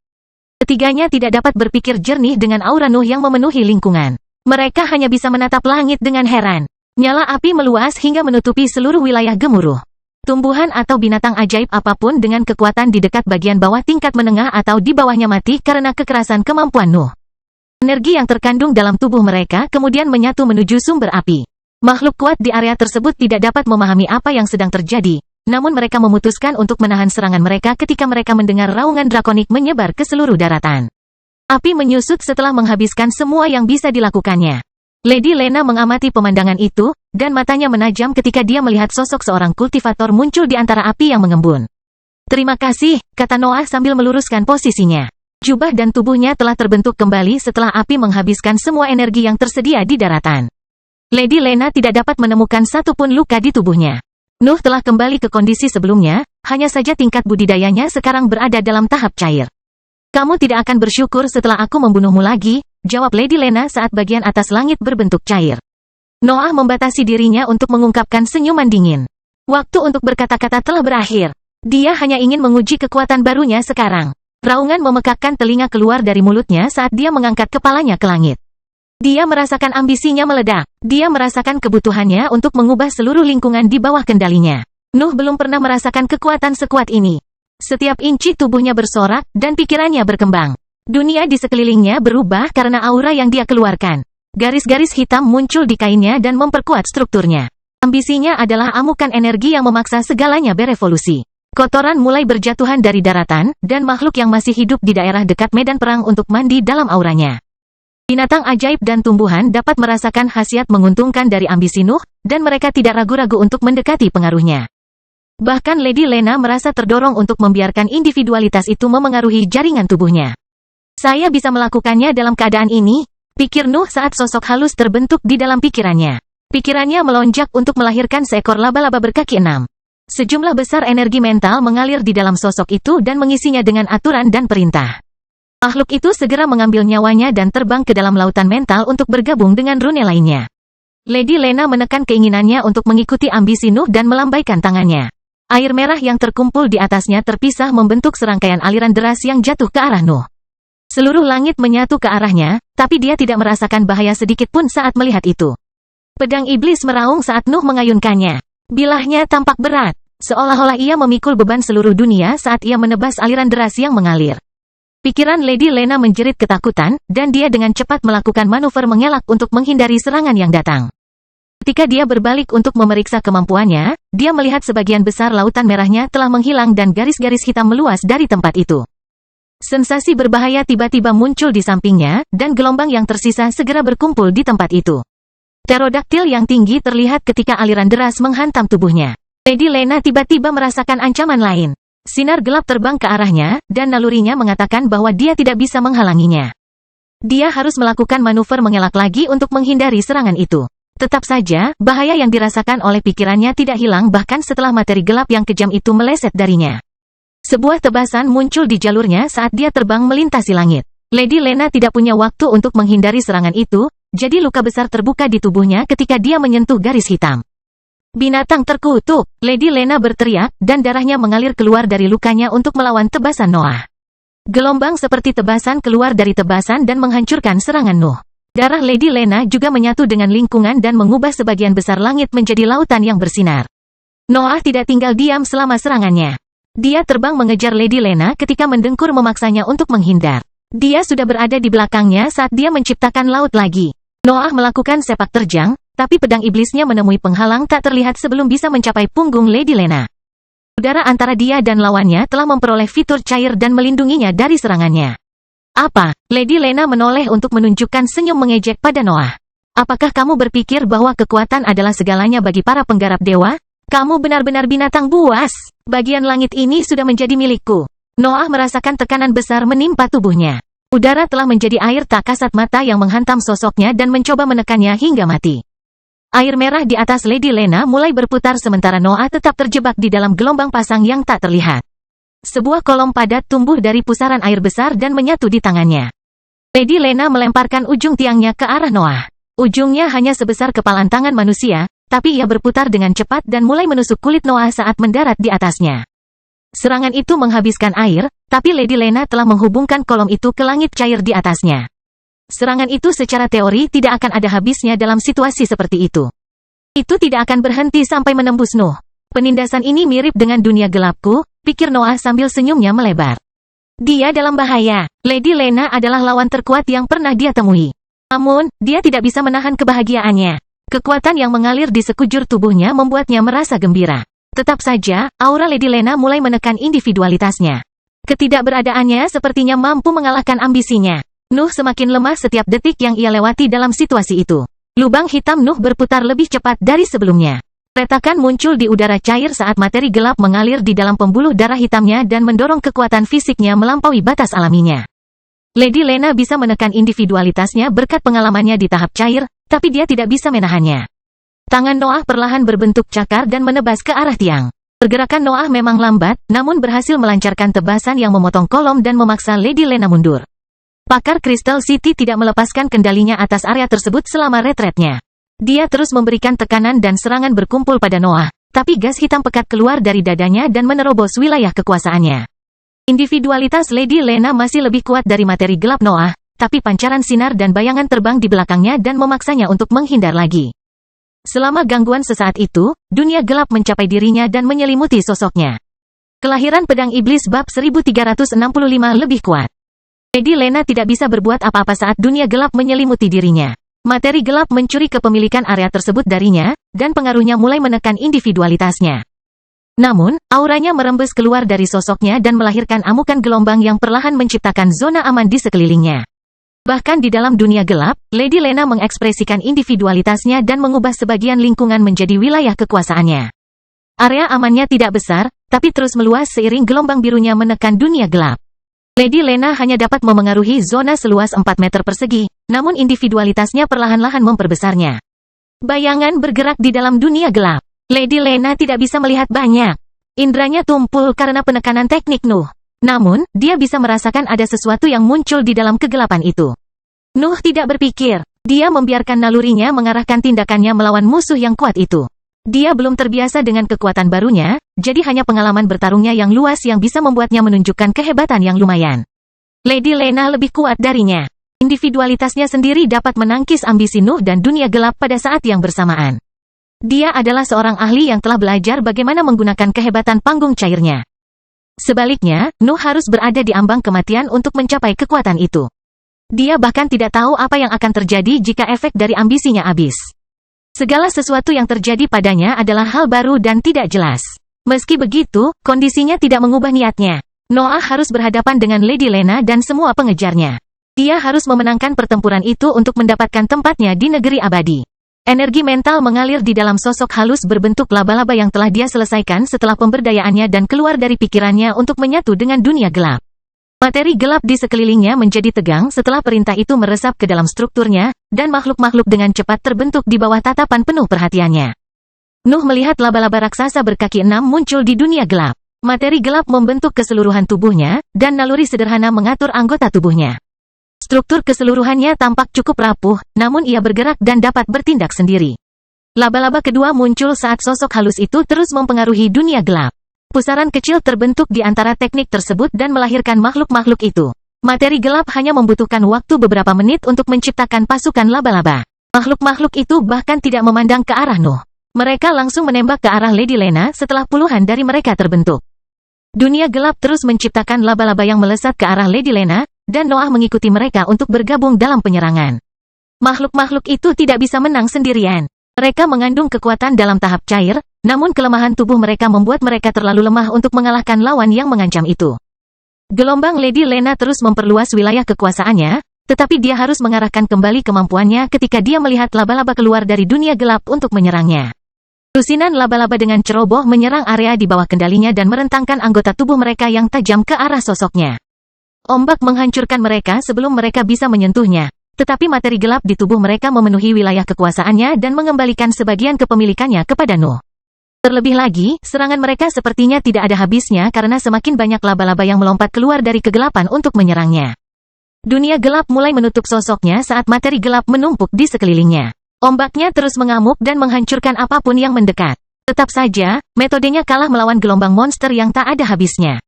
Speaker 1: Ketiganya tidak dapat berpikir jernih dengan aura Nuh yang memenuhi lingkungan. Mereka hanya bisa menatap langit dengan heran. Nyala api meluas hingga menutupi seluruh wilayah gemuruh. Tumbuhan atau binatang ajaib apapun dengan kekuatan di dekat bagian bawah tingkat menengah atau di bawahnya mati karena kekerasan kemampuan Nuh. Energi yang terkandung dalam tubuh mereka kemudian menyatu menuju sumber api. Makhluk kuat di area tersebut tidak dapat memahami apa yang sedang terjadi, namun mereka memutuskan untuk menahan serangan mereka ketika mereka mendengar raungan drakonik menyebar ke seluruh daratan. Api menyusut setelah menghabiskan semua yang bisa dilakukannya. Lady Lena mengamati pemandangan itu, dan matanya menajam ketika dia melihat sosok seorang kultivator muncul di antara api yang mengembun. Terima kasih, kata Noah sambil meluruskan posisinya. Jubah dan tubuhnya telah terbentuk kembali setelah api menghabiskan semua energi yang tersedia di daratan. Lady Lena tidak dapat menemukan satupun luka di tubuhnya. Nuh telah kembali ke kondisi sebelumnya, hanya saja tingkat budidayanya sekarang berada dalam tahap cair. Kamu tidak akan bersyukur setelah aku membunuhmu lagi, jawab Lady Lena saat bagian atas langit berbentuk cair. Noah membatasi dirinya untuk mengungkapkan senyuman dingin. Waktu untuk berkata-kata telah berakhir. Dia hanya ingin menguji kekuatan barunya sekarang. Raungan memekakkan telinga keluar dari mulutnya saat dia mengangkat kepalanya ke langit. Dia merasakan ambisinya meledak. Dia merasakan kebutuhannya untuk mengubah seluruh lingkungan di bawah kendalinya. Nuh belum pernah merasakan kekuatan sekuat ini. Setiap inci tubuhnya bersorak, dan pikirannya berkembang. Dunia di sekelilingnya berubah karena aura yang dia keluarkan. Garis-garis hitam muncul di kainnya dan memperkuat strukturnya. Ambisinya adalah amukan energi yang memaksa segalanya berevolusi. Kotoran mulai berjatuhan dari daratan, dan makhluk yang masih hidup di daerah dekat medan perang untuk mandi dalam auranya. Binatang ajaib dan tumbuhan dapat merasakan khasiat menguntungkan dari ambisi Nuh, dan mereka tidak ragu-ragu untuk mendekati pengaruhnya. Bahkan Lady Lena merasa terdorong untuk membiarkan individualitas itu memengaruhi jaringan tubuhnya. Saya bisa melakukannya dalam keadaan ini, pikir Nuh saat sosok halus terbentuk di dalam pikirannya. Pikirannya melonjak untuk melahirkan seekor laba-laba berkaki 6. Sejumlah besar energi mental mengalir di dalam sosok itu dan mengisinya dengan aturan dan perintah. Makhluk itu segera mengambil nyawanya dan terbang ke dalam lautan mental untuk bergabung dengan rune lainnya. Lady Lena menekan keinginannya untuk mengikuti ambisi Nuh dan melambaikan tangannya. Air merah yang terkumpul di atasnya terpisah membentuk serangkaian aliran deras yang jatuh ke arah Nuh. Seluruh langit menyatu ke arahnya, tapi dia tidak merasakan bahaya sedikit pun saat melihat itu. Pedang iblis meraung saat Nuh mengayunkannya. Bilahnya tampak berat, seolah-olah ia memikul beban seluruh dunia saat ia menebas aliran deras yang mengalir. Pikiran Lady Lena menjerit ketakutan, dan dia dengan cepat melakukan manuver mengelak untuk menghindari serangan yang datang. Ketika dia berbalik untuk memeriksa kemampuannya, dia melihat sebagian besar lautan merahnya telah menghilang dan garis-garis hitam meluas dari tempat itu. Sensasi berbahaya tiba-tiba muncul di sampingnya, dan gelombang yang tersisa segera berkumpul di tempat itu. Pterodaktil yang tinggi terlihat ketika aliran deras menghantam tubuhnya. Lady Lena tiba-tiba merasakan ancaman lain. Sinar gelap terbang ke arahnya, dan nalurinya mengatakan bahwa dia tidak bisa menghalanginya. Dia harus melakukan manuver mengelak lagi untuk menghindari serangan itu. Tetap saja, bahaya yang dirasakan oleh pikirannya tidak hilang bahkan setelah materi gelap yang kejam itu meleset darinya. Sebuah tebasan muncul di jalurnya saat dia terbang melintasi langit. Lady Lena tidak punya waktu untuk menghindari serangan itu, jadi luka besar terbuka di tubuhnya ketika dia menyentuh garis hitam. Binatang terkutuk, Lady Lena berteriak, dan darahnya mengalir keluar dari lukanya untuk melawan tebasan Noah. Gelombang seperti tebasan keluar dari tebasan dan menghancurkan serangan Nuh. Darah Lady Lena juga menyatu dengan lingkungan dan mengubah sebagian besar langit menjadi lautan yang bersinar. Noah tidak tinggal diam selama serangannya. Dia terbang mengejar Lady Lena ketika mendengkur memaksanya untuk menghindar. Dia sudah berada di belakangnya saat dia menciptakan laut lagi. Noah melakukan sepak terjang, tapi pedang iblisnya menemui penghalang tak terlihat sebelum bisa mencapai punggung Lady Lena. Udara antara dia dan lawannya telah memperoleh fitur cair dan melindunginya dari serangannya. Apa? Lady Lena menoleh untuk menunjukkan senyum mengejek pada Noah. Apakah kamu berpikir bahwa kekuatan adalah segalanya bagi para penggarap dewa? Kamu benar-benar binatang buas. Bagian langit ini sudah menjadi milikku. Noah merasakan tekanan besar menimpa tubuhnya. Udara telah menjadi air tak kasat mata yang menghantam sosoknya dan mencoba menekannya hingga mati. Air merah di atas Lady Lena mulai berputar sementara Noah tetap terjebak di dalam gelombang pasang yang tak terlihat. Sebuah kolom padat tumbuh dari pusaran air besar dan menyatu di tangannya. Lady Lena melemparkan ujung tiangnya ke arah Noah. Ujungnya hanya sebesar kepalan tangan manusia, tapi ia berputar dengan cepat dan mulai menusuk kulit Noah saat mendarat di atasnya. Serangan itu menghabiskan air, tapi Lady Lena telah menghubungkan kolom itu ke langit cair di atasnya. Serangan itu secara teori tidak akan ada habisnya dalam situasi seperti itu. Itu tidak akan berhenti sampai menembus Nuh. Penindasan ini mirip dengan dunia gelapku, pikir Noah sambil senyumnya melebar. Dia dalam bahaya. Lady Lena adalah lawan terkuat yang pernah dia temui. Namun, dia tidak bisa menahan kebahagiaannya. Kekuatan yang mengalir di sekujur tubuhnya membuatnya merasa gembira. Tetap saja, aura Lady Lena mulai menekan individualitasnya. Ketidakberadaannya sepertinya mampu mengalahkan ambisinya. Nuh semakin lemah setiap detik yang ia lewati dalam situasi itu. Lubang hitam Nuh berputar lebih cepat dari sebelumnya. Retakan muncul di udara cair saat materi gelap mengalir di dalam pembuluh darah hitamnya dan mendorong kekuatan fisiknya melampaui batas alaminya. Lady Lena bisa menekan individualitasnya berkat pengalamannya di tahap cair, tapi dia tidak bisa menahannya. Tangan Noah perlahan berbentuk cakar dan menebas ke arah tiang. Pergerakan Noah memang lambat, namun berhasil melancarkan tebasan yang memotong kolom dan memaksa Lady Lena mundur. Pakar Crystal City tidak melepaskan kendalinya atas area tersebut selama retretnya. Dia terus memberikan tekanan dan serangan berkumpul pada Noah, tapi gas hitam pekat keluar dari dadanya dan menerobos wilayah kekuasaannya. Individualitas Lady Lena masih lebih kuat dari materi gelap Noah, tapi pancaran sinar dan bayangan terbang di belakangnya dan memaksanya untuk menghindar lagi. Selama gangguan sesaat itu, dunia gelap mencapai dirinya dan menyelimuti sosoknya. Kelahiran pedang iblis bab 1365 lebih kuat. Lady Lena tidak bisa berbuat apa-apa saat dunia gelap menyelimuti dirinya. Materi gelap mencuri kepemilikan area tersebut darinya, dan pengaruhnya mulai menekan individualitasnya. Namun, auranya merembes keluar dari sosoknya dan melahirkan amukan gelombang yang perlahan menciptakan zona aman di sekelilingnya. Bahkan di dalam dunia gelap, Lady Lena mengekspresikan individualitasnya dan mengubah sebagian lingkungan menjadi wilayah kekuasaannya. Area amannya tidak besar, tapi terus meluas seiring gelombang birunya menekan dunia gelap. Lady Lena hanya dapat memengaruhi zona seluas 4 meter persegi, namun individualitasnya perlahan-lahan memperbesarnya. Bayangan bergerak di dalam dunia gelap. Lady Lena tidak bisa melihat banyak. Indranya tumpul karena penekanan teknik Nuh. Namun, dia bisa merasakan ada sesuatu yang muncul di dalam kegelapan itu. Nuh tidak berpikir. Dia membiarkan nalurinya mengarahkan tindakannya melawan musuh yang kuat itu. Dia belum terbiasa dengan kekuatan barunya, jadi hanya pengalaman bertarungnya yang luas yang bisa membuatnya menunjukkan kehebatan yang lumayan. Lady Lena lebih kuat darinya. Individualitasnya sendiri dapat menangkis ambisi Nuh dan dunia gelap pada saat yang bersamaan. Dia adalah seorang ahli yang telah belajar bagaimana menggunakan kehebatan panggung cairnya. Sebaliknya, Nuh harus berada di ambang kematian untuk mencapai kekuatan itu. Dia bahkan tidak tahu apa yang akan terjadi jika efek dari ambisinya habis. Segala sesuatu yang terjadi padanya adalah hal baru dan tidak jelas. Meski begitu, kondisinya tidak mengubah niatnya. Noah harus berhadapan dengan Lady Lena dan semua pengejarnya. Dia harus memenangkan pertempuran itu untuk mendapatkan tempatnya di negeri abadi. Energi mental mengalir di dalam sosok halus berbentuk laba-laba yang telah dia selesaikan setelah pemberdayaannya dan keluar dari pikirannya untuk menyatu dengan dunia gelap. Materi gelap di sekelilingnya menjadi tegang setelah perintah itu meresap ke dalam strukturnya, dan makhluk-makhluk dengan cepat terbentuk di bawah tatapan penuh perhatiannya. Nuh melihat laba-laba raksasa berkaki 6 muncul di dunia gelap. Materi gelap membentuk keseluruhan tubuhnya, dan naluri sederhana mengatur anggota tubuhnya. Struktur keseluruhannya tampak cukup rapuh, namun ia bergerak dan dapat bertindak sendiri. Laba-laba kedua muncul saat sosok halus itu terus mempengaruhi dunia gelap. Pusaran kecil terbentuk di antara teknik tersebut dan melahirkan makhluk-makhluk itu. Materi gelap hanya membutuhkan waktu beberapa menit untuk menciptakan pasukan laba-laba. Makhluk-makhluk itu bahkan tidak memandang ke arah Nuh. Mereka langsung menembak ke arah Lady Lena setelah puluhan dari mereka terbentuk. Dunia gelap terus menciptakan laba-laba yang melesat ke arah Lady Lena, dan Noah mengikuti mereka untuk bergabung dalam penyerangan. Makhluk-makhluk itu tidak bisa menang sendirian. Mereka mengandung kekuatan dalam tahap cair, namun kelemahan tubuh mereka membuat mereka terlalu lemah untuk mengalahkan lawan yang mengancam itu. Gelombang Lady Lena terus memperluas wilayah kekuasaannya, tetapi dia harus mengarahkan kembali kemampuannya ketika dia melihat laba-laba keluar dari dunia gelap untuk menyerangnya. Lusinan laba-laba dengan ceroboh menyerang area di bawah kendalinya dan merentangkan anggota tubuh mereka yang tajam ke arah sosoknya. Ombak menghancurkan mereka sebelum mereka bisa menyentuhnya, tetapi materi gelap di tubuh mereka memenuhi wilayah kekuasaannya dan mengembalikan sebagian kepemilikannya kepada Nuh. Terlebih lagi, serangan mereka sepertinya tidak ada habisnya karena semakin banyak laba-laba yang melompat keluar dari kegelapan untuk menyerangnya. Dunia gelap mulai menutup sosoknya saat materi gelap menumpuk di sekelilingnya. Ombaknya terus mengamuk dan menghancurkan apapun yang mendekat. Tetap saja, metodenya kalah melawan gelombang monster yang tak ada habisnya.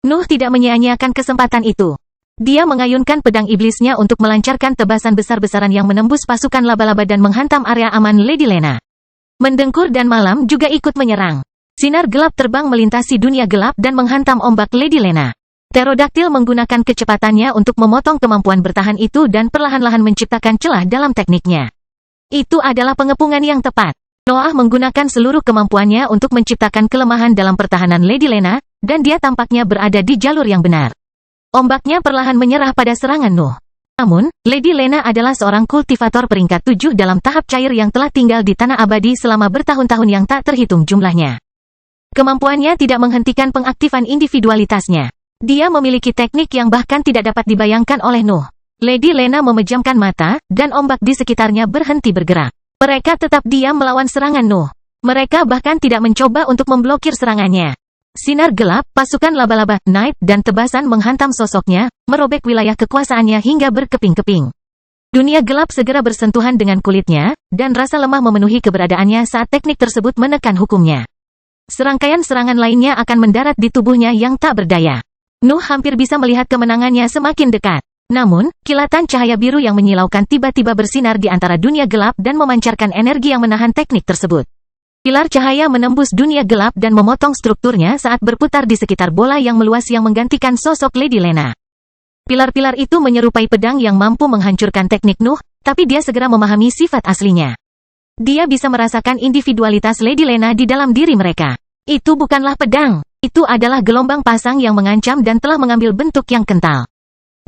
Speaker 1: Nuh tidak menyia-nyiakan kesempatan itu. Dia mengayunkan pedang iblisnya untuk melancarkan tebasan besar-besaran yang menembus pasukan laba-laba dan menghantam area aman Lady Lena. Mendengkur dan malam juga ikut menyerang. Sinar gelap terbang melintasi dunia gelap dan menghantam ombak Lady Lena. Pterodaktil menggunakan kecepatannya untuk memotong kemampuan bertahan itu dan perlahan-lahan menciptakan celah dalam tekniknya. Itu adalah pengepungan yang tepat. Noah menggunakan seluruh kemampuannya untuk menciptakan kelemahan dalam pertahanan Lady Lena, dan dia tampaknya berada di jalur yang benar. Ombaknya perlahan menyerah pada serangan Nuh. Namun, Lady Lena adalah seorang kultivator peringkat 7 dalam tahap cair yang telah tinggal di tanah abadi selama bertahun-tahun yang tak terhitung jumlahnya. Kemampuannya tidak menghentikan pengaktifan individualitasnya. Dia memiliki teknik yang bahkan tidak dapat dibayangkan oleh Nuh. Lady Lena memejamkan mata, dan ombak di sekitarnya berhenti bergerak. Mereka tetap diam melawan serangan Nuh. Mereka bahkan tidak mencoba untuk memblokir serangannya. Sinar gelap, pasukan laba-laba, Night, dan tebasan menghantam sosoknya, merobek wilayah kekuasaannya hingga berkeping-keping. Dunia gelap segera bersentuhan dengan kulitnya, dan rasa lemah memenuhi keberadaannya saat teknik tersebut menekan hukumnya. Serangkaian serangan lainnya akan mendarat di tubuhnya yang tak berdaya. Nuh hampir bisa melihat kemenangannya semakin dekat. Namun, kilatan cahaya biru yang menyilaukan tiba-tiba bersinar di antara dunia gelap dan memancarkan energi yang menahan teknik tersebut. Pilar cahaya menembus dunia gelap dan memotong strukturnya saat berputar di sekitar bola yang meluas yang menggantikan sosok Lady Lena. Pilar-pilar itu menyerupai pedang yang mampu menghancurkan teknik Nuh, tapi dia segera memahami sifat aslinya. Dia bisa merasakan individualitas Lady Lena di dalam diri mereka. Itu bukanlah pedang. Itu adalah gelombang pasang yang mengancam dan telah mengambil bentuk yang kental.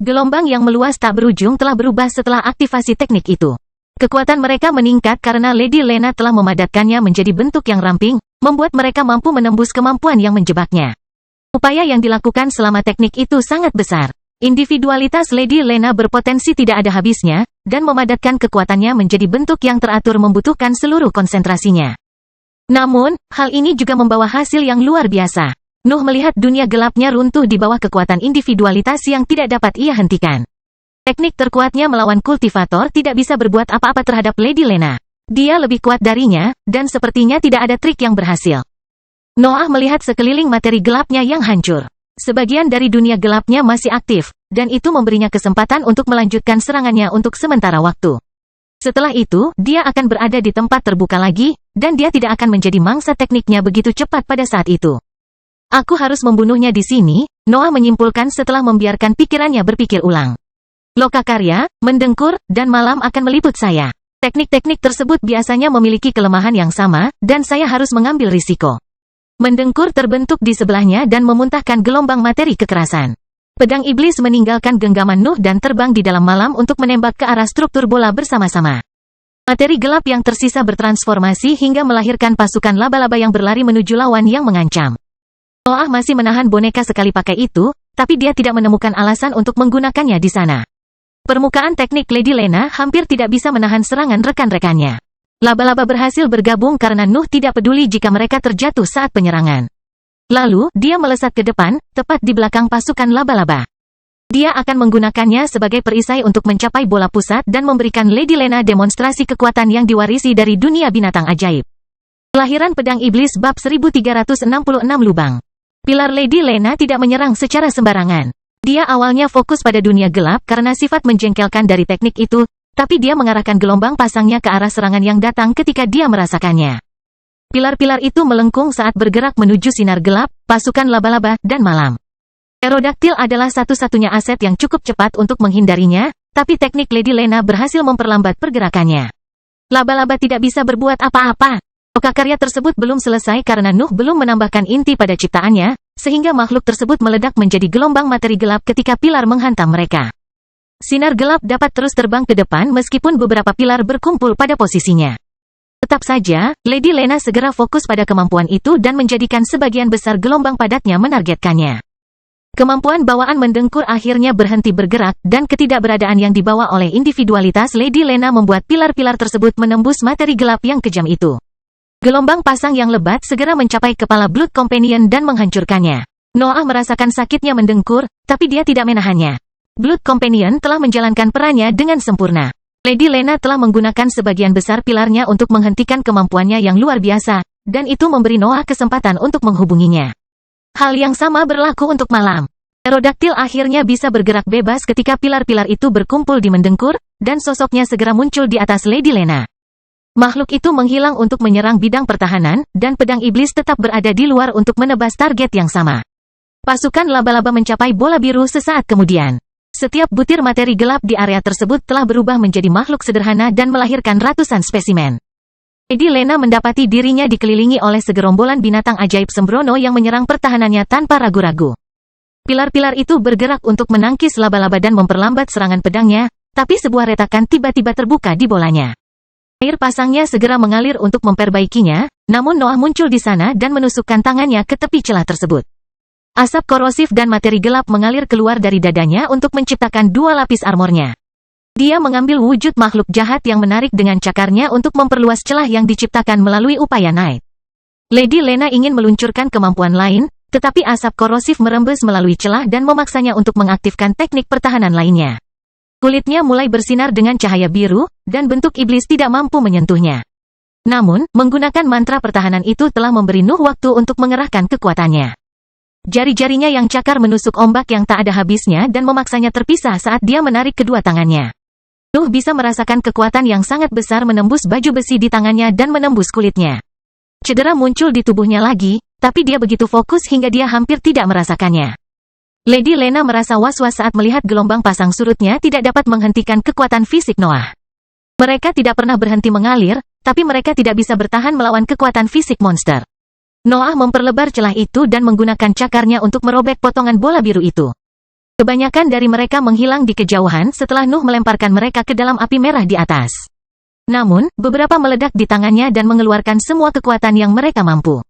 Speaker 1: Gelombang yang meluas tak berujung telah berubah setelah aktivasi teknik itu. Kekuatan mereka meningkat karena Lady Lena telah memadatkannya menjadi bentuk yang ramping, membuat mereka mampu menembus kemampuan yang menjebaknya. Upaya yang dilakukan selama teknik itu sangat besar. Individualitas Lady Lena berpotensi tidak ada habisnya, dan memadatkan kekuatannya menjadi bentuk yang teratur membutuhkan seluruh konsentrasinya. Namun, hal ini juga membawa hasil yang luar biasa. Nuh melihat dunia gelapnya runtuh di bawah kekuatan individualitas yang tidak dapat ia hentikan. Teknik terkuatnya melawan kultivator tidak bisa berbuat apa-apa terhadap Lady Lena. Dia lebih kuat darinya, dan sepertinya tidak ada trik yang berhasil. Noah melihat sekeliling materi gelapnya yang hancur. Sebagian dari dunia gelapnya masih aktif, dan itu memberinya kesempatan untuk melanjutkan serangannya untuk sementara waktu. Setelah itu, dia akan berada di tempat terbuka lagi, dan dia tidak akan menjadi mangsa tekniknya begitu cepat pada saat itu. Aku harus membunuhnya di sini, Noah menyimpulkan setelah membiarkan pikirannya berpikir ulang. Lokakarya, mendengkur, dan malam akan meliput saya. Teknik-teknik tersebut biasanya memiliki kelemahan yang sama, dan saya harus mengambil risiko. Mendengkur terbentuk di sebelahnya dan memuntahkan gelombang materi kekerasan. Pedang iblis meninggalkan genggaman Nuh dan terbang di dalam malam untuk menembak ke arah struktur bola bersama-sama. Materi gelap yang tersisa bertransformasi hingga melahirkan pasukan laba-laba yang berlari menuju lawan yang mengancam. Noah masih menahan boneka sekali pakai itu, tapi dia tidak menemukan alasan untuk menggunakannya di sana. Permukaan teknik Lady Lena hampir tidak bisa menahan serangan rekan-rekannya. Laba-laba berhasil bergabung karena Nuh tidak peduli jika mereka terjatuh saat penyerangan. Lalu, dia melesat ke depan, tepat di belakang pasukan laba-laba. Dia akan menggunakannya sebagai perisai untuk mencapai bola pusat dan memberikan Lady Lena demonstrasi kekuatan yang diwarisi dari dunia binatang ajaib. Kelahiran Pedang Iblis bab 1366 lubang. Pilar Lady Lena tidak menyerang secara sembarangan. Dia awalnya fokus pada dunia gelap karena sifat menjengkelkan dari teknik itu, tapi dia mengarahkan gelombang pasangnya ke arah serangan yang datang ketika dia merasakannya. Pilar-pilar itu melengkung saat bergerak menuju sinar gelap, pasukan laba-laba, dan malam. Aerodaktil adalah satu-satunya aset yang cukup cepat untuk menghindarinya, tapi teknik Lady Lena berhasil memperlambat pergerakannya. Laba-laba tidak bisa berbuat apa-apa. Lokakarya tersebut belum selesai karena Nuh belum menambahkan inti pada ciptaannya, sehingga makhluk tersebut meledak menjadi gelombang materi gelap ketika pilar menghantam mereka. Sinar gelap dapat terus terbang ke depan meskipun beberapa pilar berkumpul pada posisinya. Tetap saja, Lady Lena segera fokus pada kemampuan itu dan menjadikan sebagian besar gelombang padatnya menargetkannya. Kemampuan bawaan mendengkur akhirnya berhenti bergerak dan ketidakberadaan yang dibawa oleh individualitas Lady Lena membuat pilar-pilar tersebut menembus materi gelap yang kejam itu. Gelombang pasang yang lebat segera mencapai kepala Blood Companion dan menghancurkannya. Noah merasakan sakitnya mendengkur, tapi dia tidak menahannya. Blood Companion telah menjalankan perannya dengan sempurna. Lady Lena telah menggunakan sebagian besar pilarnya untuk menghentikan kemampuannya yang luar biasa, dan itu memberi Noah kesempatan untuk menghubunginya. Hal yang sama berlaku untuk malam. Aerodaktil akhirnya bisa bergerak bebas ketika pilar-pilar itu berkumpul di mendengkur, dan sosoknya segera muncul di atas Lady Lena. Makhluk itu menghilang untuk menyerang bidang pertahanan, dan pedang iblis tetap berada di luar untuk menebas target yang sama. Pasukan laba-laba mencapai bola biru sesaat kemudian. Setiap butir materi gelap di area tersebut telah berubah menjadi makhluk sederhana dan melahirkan ratusan spesimen. Lady Lena mendapati dirinya dikelilingi oleh segerombolan binatang ajaib sembrono yang menyerang pertahanannya tanpa ragu-ragu. Pilar-pilar itu bergerak untuk menangkis laba-laba dan memperlambat serangan pedangnya, tapi sebuah retakan tiba-tiba terbuka di bolanya. Air pasangnya segera mengalir untuk memperbaikinya, namun Noah muncul di sana dan menusukkan tangannya ke tepi celah tersebut. Asap korosif dan materi gelap mengalir keluar dari dadanya untuk menciptakan dua lapis armornya. Dia mengambil wujud makhluk jahat yang menarik dengan cakarnya untuk memperluas celah yang diciptakan melalui upaya Night. Lady Lena ingin meluncurkan kemampuan lain, tetapi asap korosif merembes melalui celah dan memaksanya untuk mengaktifkan teknik pertahanan lainnya. Kulitnya mulai bersinar dengan cahaya biru, dan bentuk iblis tidak mampu menyentuhnya. Namun, menggunakan mantra pertahanan itu telah memberi Nuh waktu untuk mengerahkan kekuatannya. Jari-jarinya yang cakar menusuk ombak yang tak ada habisnya dan memaksanya terpisah saat dia menarik kedua tangannya. Nuh bisa merasakan kekuatan yang sangat besar menembus baju besi di tangannya dan menembus kulitnya. Cedera muncul di tubuhnya lagi, tapi dia begitu fokus hingga dia hampir tidak merasakannya. Lady Lena merasa was-was saat melihat gelombang pasang surutnya tidak dapat menghentikan kekuatan fisik Noah. Mereka tidak pernah berhenti mengalir, tapi mereka tidak bisa bertahan melawan kekuatan fisik monster. Noah memperlebar celah itu dan menggunakan cakarnya untuk merobek potongan bola biru itu. Kebanyakan dari mereka menghilang di kejauhan setelah Nuh melemparkan mereka ke dalam api merah di atas. Namun, beberapa meledak di tangannya dan mengeluarkan semua kekuatan yang mereka mampu.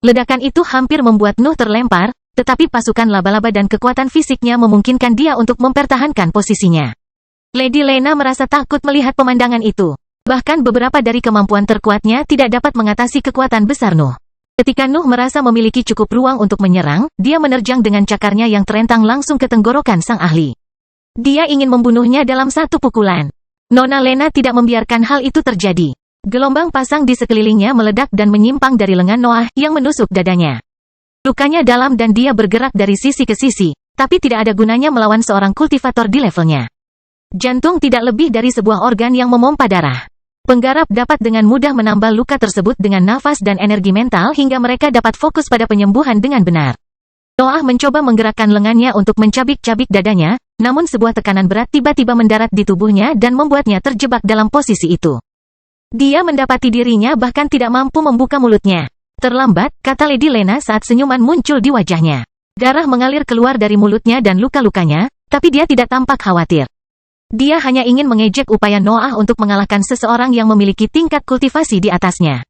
Speaker 1: Ledakan itu hampir membuat Nuh terlempar, tetapi pasukan laba-laba dan kekuatan fisiknya memungkinkan dia untuk mempertahankan posisinya. Lady Lena merasa takut melihat pemandangan itu. Bahkan beberapa dari kemampuan terkuatnya tidak dapat mengatasi kekuatan besar Nuh. Ketika Nuh merasa memiliki cukup ruang untuk menyerang, dia menerjang dengan cakarnya yang terentang langsung ke tenggorokan sang ahli. Dia ingin membunuhnya dalam satu pukulan. Nona Lena tidak membiarkan hal itu terjadi. Gelombang pasang di sekelilingnya meledak dan menyimpang dari lengan Noah yang menusuk dadanya. Lukanya dalam dan dia bergerak dari sisi ke sisi, tapi tidak ada gunanya melawan seorang kultivator di levelnya. Jantung tidak lebih dari sebuah organ yang memompa darah. Penggarap dapat dengan mudah menambal luka tersebut dengan nafas dan energi mental hingga mereka dapat fokus pada penyembuhan dengan benar. Noah mencoba menggerakkan lengannya untuk mencabik-cabik dadanya, namun sebuah tekanan berat tiba-tiba mendarat di tubuhnya dan membuatnya terjebak dalam posisi itu. Dia mendapati dirinya bahkan tidak mampu membuka mulutnya. Terlambat, kata Lady Lena saat senyuman muncul di wajahnya. Darah mengalir keluar dari mulutnya dan luka-lukanya, tapi dia tidak tampak khawatir. Dia hanya ingin mengejek upaya Noah untuk mengalahkan seseorang yang memiliki tingkat kultivasi di atasnya.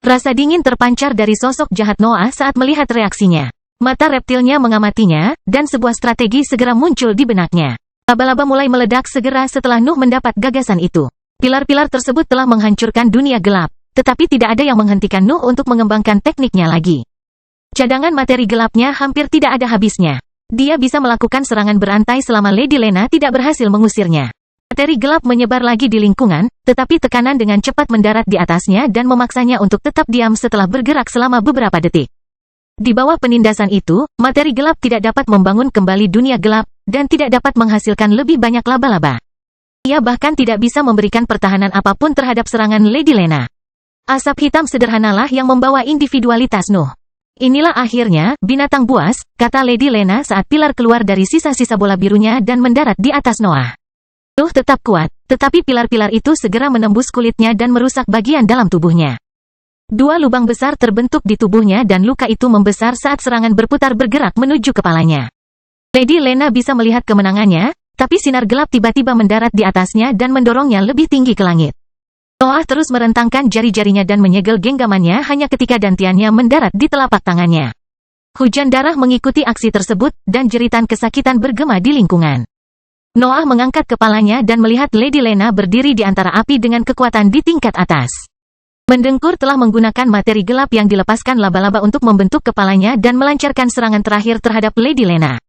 Speaker 1: Rasa dingin terpancar dari sosok jahat Noah saat melihat reaksinya. Mata reptilnya mengamatinya, dan sebuah strategi segera muncul di benaknya. Laba-laba mulai meledak segera setelah Nuh mendapat gagasan itu. Pilar-pilar tersebut telah menghancurkan dunia gelap, tetapi tidak ada yang menghentikan Nuh untuk mengembangkan tekniknya lagi. Cadangan materi gelapnya hampir tidak ada habisnya. Dia bisa melakukan serangan berantai selama Lady Lena tidak berhasil mengusirnya. Materi gelap menyebar lagi di lingkungan, tetapi tekanan dengan cepat mendarat di atasnya dan memaksanya untuk tetap diam setelah bergerak selama beberapa detik. Di bawah penindasan itu, materi gelap tidak dapat membangun kembali dunia gelap, dan tidak dapat menghasilkan lebih banyak laba-laba. Ia bahkan tidak bisa memberikan pertahanan apapun terhadap serangan Lady Lena. Asap hitam sederhanalah yang membawa individualitas Nuh. Inilah akhirnya, binatang buas, kata Lady Lena saat pilar keluar dari sisa-sisa bola birunya dan mendarat di atas Noah. Nuh tetap kuat, tetapi pilar-pilar itu segera menembus kulitnya dan merusak bagian dalam tubuhnya. Dua lubang besar terbentuk di tubuhnya dan luka itu membesar saat serangan berputar bergerak menuju kepalanya. Lady Lena bisa melihat kemenangannya, tapi sinar gelap tiba-tiba mendarat di atasnya dan mendorongnya lebih tinggi ke langit. Noah terus merentangkan jari-jarinya dan menyegel genggamannya hanya ketika dantiannya mendarat di telapak tangannya. Hujan darah mengikuti aksi tersebut, dan jeritan kesakitan bergema di lingkungan. Noah mengangkat kepalanya dan melihat Lady Lena berdiri di antara api dengan kekuatan di tingkat atas. Mendengkur telah menggunakan materi gelap yang dilepaskan laba-laba untuk membentuk kepalanya dan melancarkan serangan terakhir terhadap Lady Lena.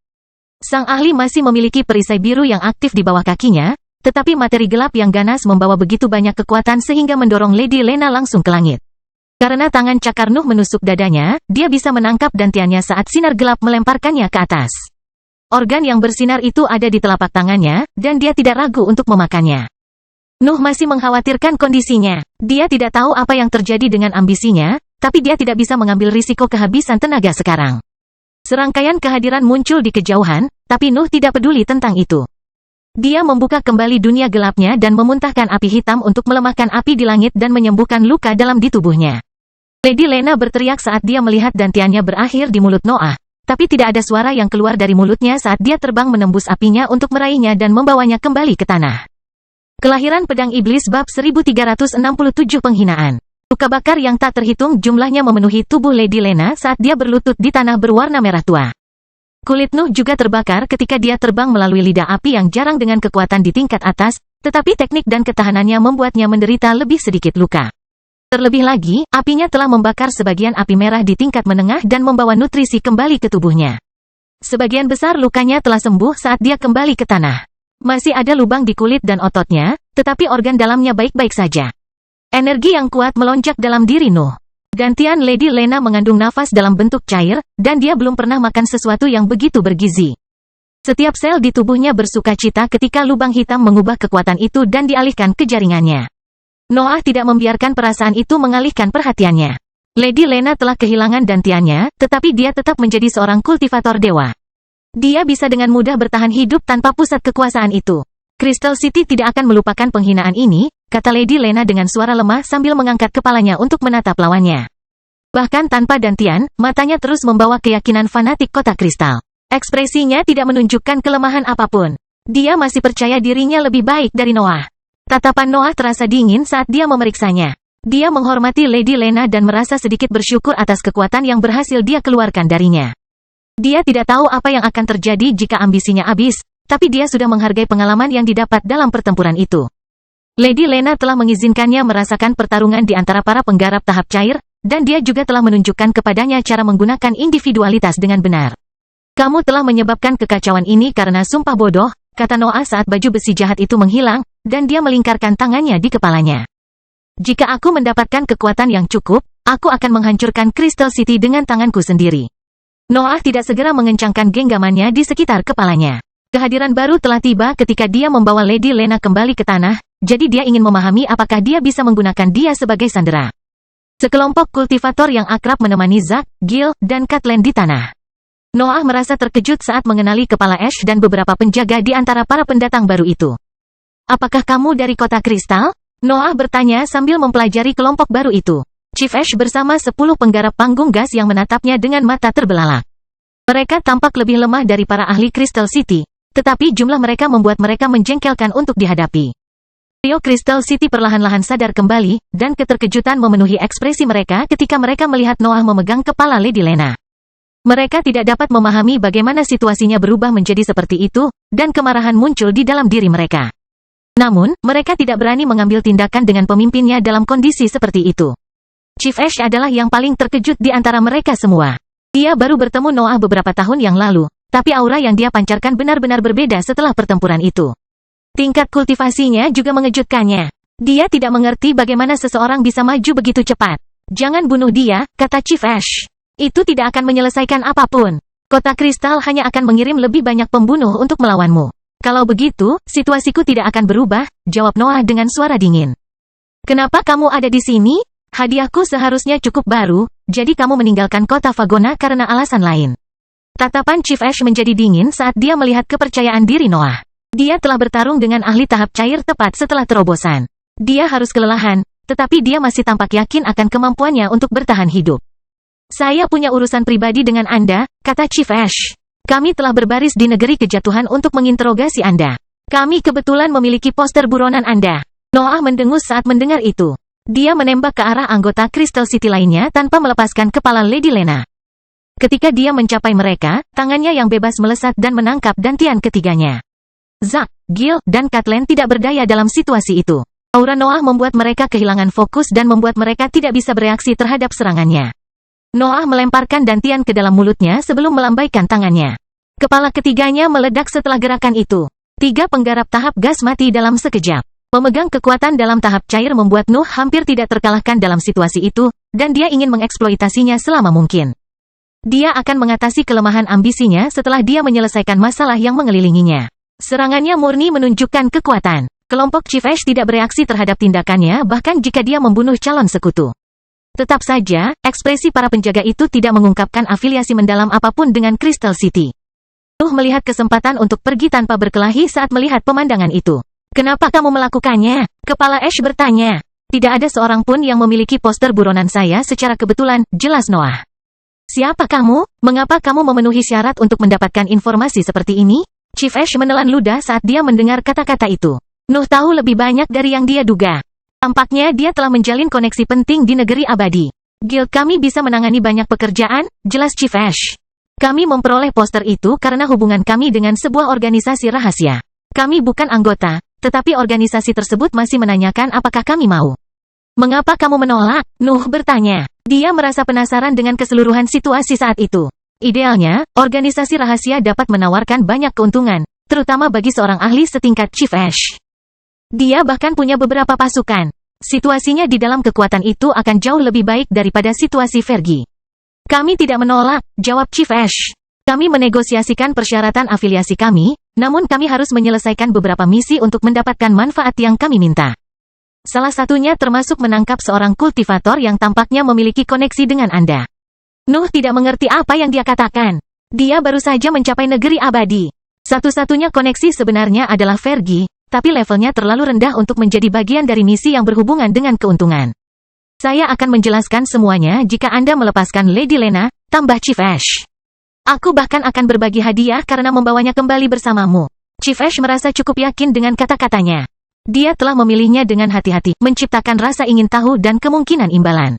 Speaker 1: Sang ahli masih memiliki perisai biru yang aktif di bawah kakinya, tetapi materi gelap yang ganas membawa begitu banyak kekuatan sehingga mendorong Lady Lena langsung ke langit. Karena tangan cakar Nuh menusuk dadanya, dia bisa menangkap dantiannya saat sinar gelap melemparkannya ke atas. Organ yang bersinar itu ada di telapak tangannya, dan dia tidak ragu untuk memakannya. Nuh masih mengkhawatirkan kondisinya. Dia tidak tahu apa yang terjadi dengan ambisinya, tapi dia tidak bisa mengambil risiko kehabisan tenaga sekarang. Serangkaian kehadiran muncul di kejauhan, tapi Nuh tidak peduli tentang itu. Dia membuka kembali dunia gelapnya dan memuntahkan api hitam untuk melemahkan api di langit dan menyembuhkan luka dalam di tubuhnya. Lady Lena berteriak saat dia melihat dantiannya berakhir di mulut Noah, tapi tidak ada suara yang keluar dari mulutnya saat dia terbang menembus apinya untuk meraihnya dan membawanya kembali ke tanah. Kelahiran Pedang Iblis Bab 1367 Penghinaan. Luka bakar yang tak terhitung jumlahnya memenuhi tubuh Lady Lena saat dia berlutut di tanah berwarna merah tua. Kulit Nuh juga terbakar ketika dia terbang melalui lidah api yang jarang dengan kekuatan di tingkat atas, tetapi teknik dan ketahanannya membuatnya menderita lebih sedikit luka. Terlebih lagi, apinya telah membakar sebagian api merah di tingkat menengah dan membawa nutrisi kembali ke tubuhnya. Sebagian besar lukanya telah sembuh saat dia kembali ke tanah. Masih ada lubang di kulit dan ototnya, tetapi organ dalamnya baik-baik saja. Energi yang kuat melonjak dalam diri Nuh. Dantian Lady Lena mengandung nafas dalam bentuk cair, dan dia belum pernah makan sesuatu yang begitu bergizi. Setiap sel di tubuhnya bersuka cita ketika lubang hitam mengubah kekuatan itu dan dialihkan ke jaringannya. Noah tidak membiarkan perasaan itu mengalihkan perhatiannya. Lady Lena telah kehilangan dantiannya, tetapi dia tetap menjadi seorang kultivator dewa. Dia bisa dengan mudah bertahan hidup tanpa pusat kekuasaan itu. Crystal City tidak akan melupakan penghinaan ini, kata Lady Lena dengan suara lemah sambil mengangkat kepalanya untuk menatap lawannya. Bahkan tanpa dantian, matanya terus membawa keyakinan fanatik kotak kristal. Ekspresinya tidak menunjukkan kelemahan apapun. Dia masih percaya dirinya lebih baik dari Noah. Tatapan Noah terasa dingin saat dia memeriksanya. Dia menghormati Lady Lena dan merasa sedikit bersyukur atas kekuatan yang berhasil dia keluarkan darinya. Dia tidak tahu apa yang akan terjadi jika ambisinya habis, tapi dia sudah menghargai pengalaman yang didapat dalam pertempuran itu. Lady Lena telah mengizinkannya merasakan pertarungan di antara para penggarap tahap cair, dan dia juga telah menunjukkan kepadanya cara menggunakan individualitas dengan benar. Kamu telah menyebabkan kekacauan ini karena sumpah bodoh, kata Noah saat baju besi jahat itu menghilang, dan dia melingkarkan tangannya di kepalanya. Jika aku mendapatkan kekuatan yang cukup, aku akan menghancurkan Crystal City dengan tanganku sendiri. Noah tidak segera mengencangkan genggamannya di sekitar kepalanya. Kehadiran baru telah tiba ketika dia membawa Lady Lena kembali ke tanah, jadi dia ingin memahami apakah dia bisa menggunakan dia sebagai sandera. Sekelompok kultivator yang akrab menemani Zack, Gil, dan Catelyn di tanah. Noah merasa terkejut saat mengenali kepala Ash dan beberapa penjaga di antara para pendatang baru itu. Apakah kamu dari kota kristal? Noah bertanya sambil mempelajari kelompok baru itu. Chief Ash bersama 10 penggarap panggung gas yang menatapnya dengan mata terbelalak. Mereka tampak lebih lemah dari para ahli Crystal City, tetapi jumlah mereka membuat mereka menjengkelkan untuk dihadapi. Trio Crystal City perlahan-lahan sadar kembali, dan keterkejutan memenuhi ekspresi mereka ketika mereka melihat Noah memegang kepala Lady Lena. Mereka tidak dapat memahami bagaimana situasinya berubah menjadi seperti itu, dan kemarahan muncul di dalam diri mereka. Namun, mereka tidak berani mengambil tindakan dengan pemimpinnya dalam kondisi seperti itu. Chief Ash adalah yang paling terkejut di antara mereka semua. Dia baru bertemu Noah beberapa tahun yang lalu, tapi aura yang dia pancarkan benar-benar berbeda setelah pertempuran itu. Tingkat kultivasinya juga mengejutkannya. Dia tidak mengerti bagaimana seseorang bisa maju begitu cepat. Jangan bunuh dia, kata Chief Ash. Itu tidak akan menyelesaikan apapun. Kota kristal hanya akan mengirim lebih banyak pembunuh untuk melawanmu. Kalau begitu, situasiku tidak akan berubah, jawab Noah dengan suara dingin. Kenapa kamu ada di sini? Hadiahku seharusnya cukup baru, jadi kamu meninggalkan kota Fagona karena alasan lain. Tatapan Chief Ash menjadi dingin saat dia melihat kepercayaan diri Noah. Dia telah bertarung dengan ahli tahap cair tepat setelah terobosan. Dia harus kelelahan, tetapi dia masih tampak yakin akan kemampuannya untuk bertahan hidup. Saya punya urusan pribadi dengan Anda, kata Chief Ash. Kami telah berbaris di negeri kejatuhan untuk menginterogasi Anda. Kami kebetulan memiliki poster buronan Anda. Noah mendengus saat mendengar itu. Dia menembak ke arah anggota Crystal City lainnya tanpa melepaskan kepala Lady Lena. Ketika dia mencapai mereka, tangannya yang bebas melesat dan menangkap dantian ketiganya. Zack, Gil, dan Catelyn tidak berdaya dalam situasi itu. Aura Noah membuat mereka kehilangan fokus dan membuat mereka tidak bisa bereaksi terhadap serangannya. Noah melemparkan dantian ke dalam mulutnya sebelum melambaikan tangannya. Kepala ketiganya meledak setelah gerakan itu. 3 penggarap tahap gas mati dalam sekejap. Memegang kekuatan dalam tahap cair membuat Nuh hampir tidak terkalahkan dalam situasi itu, dan dia ingin mengeksploitasinya selama mungkin. Dia akan mengatasi kelemahan ambisinya setelah dia menyelesaikan masalah yang mengelilinginya. Serangannya murni menunjukkan kekuatan. Kelompok Chief Ash tidak bereaksi terhadap tindakannya bahkan jika dia membunuh calon sekutu. Tetap saja, ekspresi para penjaga itu tidak mengungkapkan afiliasi mendalam apapun dengan Crystal City. Nuh melihat kesempatan untuk pergi tanpa berkelahi saat melihat pemandangan itu. Kenapa kamu melakukannya? Kepala Ash bertanya. Tidak ada seorang pun yang memiliki poster buronan saya secara kebetulan, jelas Noah. Siapa kamu? Mengapa kamu memenuhi syarat untuk mendapatkan informasi seperti ini? Chief Ash menelan ludah saat dia mendengar kata-kata itu. Nuh tahu lebih banyak dari yang dia duga. Tampaknya dia telah menjalin koneksi penting di negeri abadi. Guild kami bisa menangani banyak pekerjaan, jelas Chief Ash. Kami memperoleh poster itu karena hubungan kami dengan sebuah organisasi rahasia. Kami bukan anggota, tetapi organisasi tersebut masih menanyakan apakah kami mau. Mengapa kamu menolak? Nuh bertanya. Dia merasa penasaran dengan keseluruhan situasi saat itu. Idealnya, organisasi rahasia dapat menawarkan banyak keuntungan, terutama bagi seorang ahli setingkat Chief Ash. Dia bahkan punya beberapa pasukan. Situasinya di dalam kekuatan itu akan jauh lebih baik daripada situasi Fergie. Kami tidak menolak, jawab Chief Ash. Kami menegosiasikan persyaratan afiliasi kami, namun kami harus menyelesaikan beberapa misi untuk mendapatkan manfaat yang kami minta. Salah satunya termasuk menangkap seorang kultivator yang tampaknya memiliki koneksi dengan Anda. Nuh tidak mengerti apa yang dia katakan. Dia baru saja mencapai negeri abadi. Satu-satunya koneksi sebenarnya adalah Fergie, tapi levelnya terlalu rendah untuk menjadi bagian dari misi yang berhubungan dengan keuntungan. Saya akan menjelaskan semuanya jika Anda melepaskan Lady Lena, tambah Chief Ash. Aku bahkan akan berbagi hadiah karena membawanya kembali bersamamu. Chief Ash merasa cukup yakin dengan kata-katanya. Dia telah memilihnya dengan hati-hati, menciptakan rasa ingin tahu dan kemungkinan imbalan.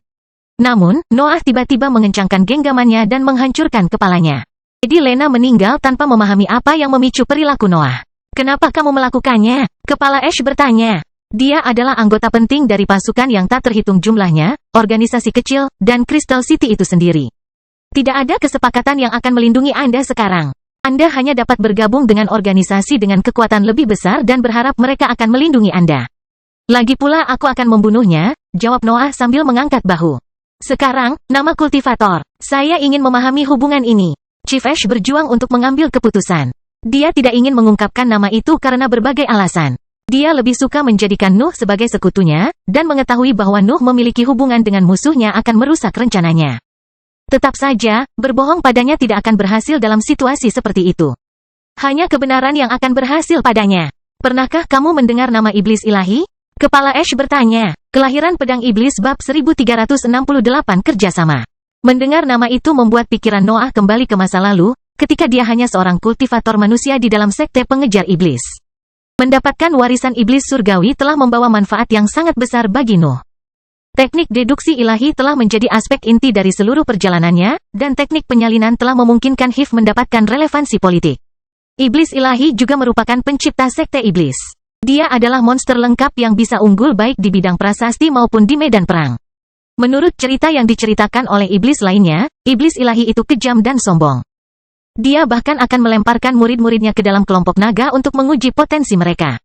Speaker 1: Namun, Noah tiba-tiba mengencangkan genggamannya dan menghancurkan kepalanya. Lady Lena meninggal tanpa memahami apa yang memicu perilaku Noah. Kenapa kamu melakukannya? Kepala Ash bertanya. Dia adalah anggota penting dari pasukan yang tak terhitung jumlahnya, organisasi kecil, dan Crystal City itu sendiri. Tidak ada kesepakatan yang akan melindungi Anda sekarang. Anda hanya dapat bergabung dengan organisasi dengan kekuatan lebih besar dan berharap mereka akan melindungi Anda. Lagi pula aku akan membunuhnya, jawab Noah sambil mengangkat bahu. Sekarang, nama kultivator. Saya ingin memahami hubungan ini. Chief Ash berjuang untuk mengambil keputusan. Dia tidak ingin mengungkapkan nama itu karena berbagai alasan. Dia lebih suka menjadikan Nuh sebagai sekutunya, dan mengetahui bahwa Nuh memiliki hubungan dengan musuhnya akan merusak rencananya. Tetap saja, berbohong padanya tidak akan berhasil dalam situasi seperti itu. Hanya kebenaran yang akan berhasil padanya. Pernahkah kamu mendengar nama iblis ilahi? Kepala Ash bertanya. Kelahiran pedang iblis bab 1368 kerjasama. Mendengar nama itu membuat pikiran Noah kembali ke masa lalu, ketika dia hanya seorang kultivator manusia di dalam sekte pengejar iblis. Mendapatkan warisan iblis surgawi telah membawa manfaat yang sangat besar bagi Nuh. Teknik deduksi ilahi telah menjadi aspek inti dari seluruh perjalanannya, dan teknik penyalinan telah memungkinkan Hif mendapatkan relevansi politik. Iblis ilahi juga merupakan pencipta sekte iblis. Dia adalah monster lengkap yang bisa unggul baik di bidang prasasti maupun di medan perang. Menurut cerita yang diceritakan oleh iblis lainnya, iblis ilahi itu kejam dan sombong. Dia bahkan akan melemparkan murid-muridnya ke dalam kelompok naga untuk menguji potensi mereka.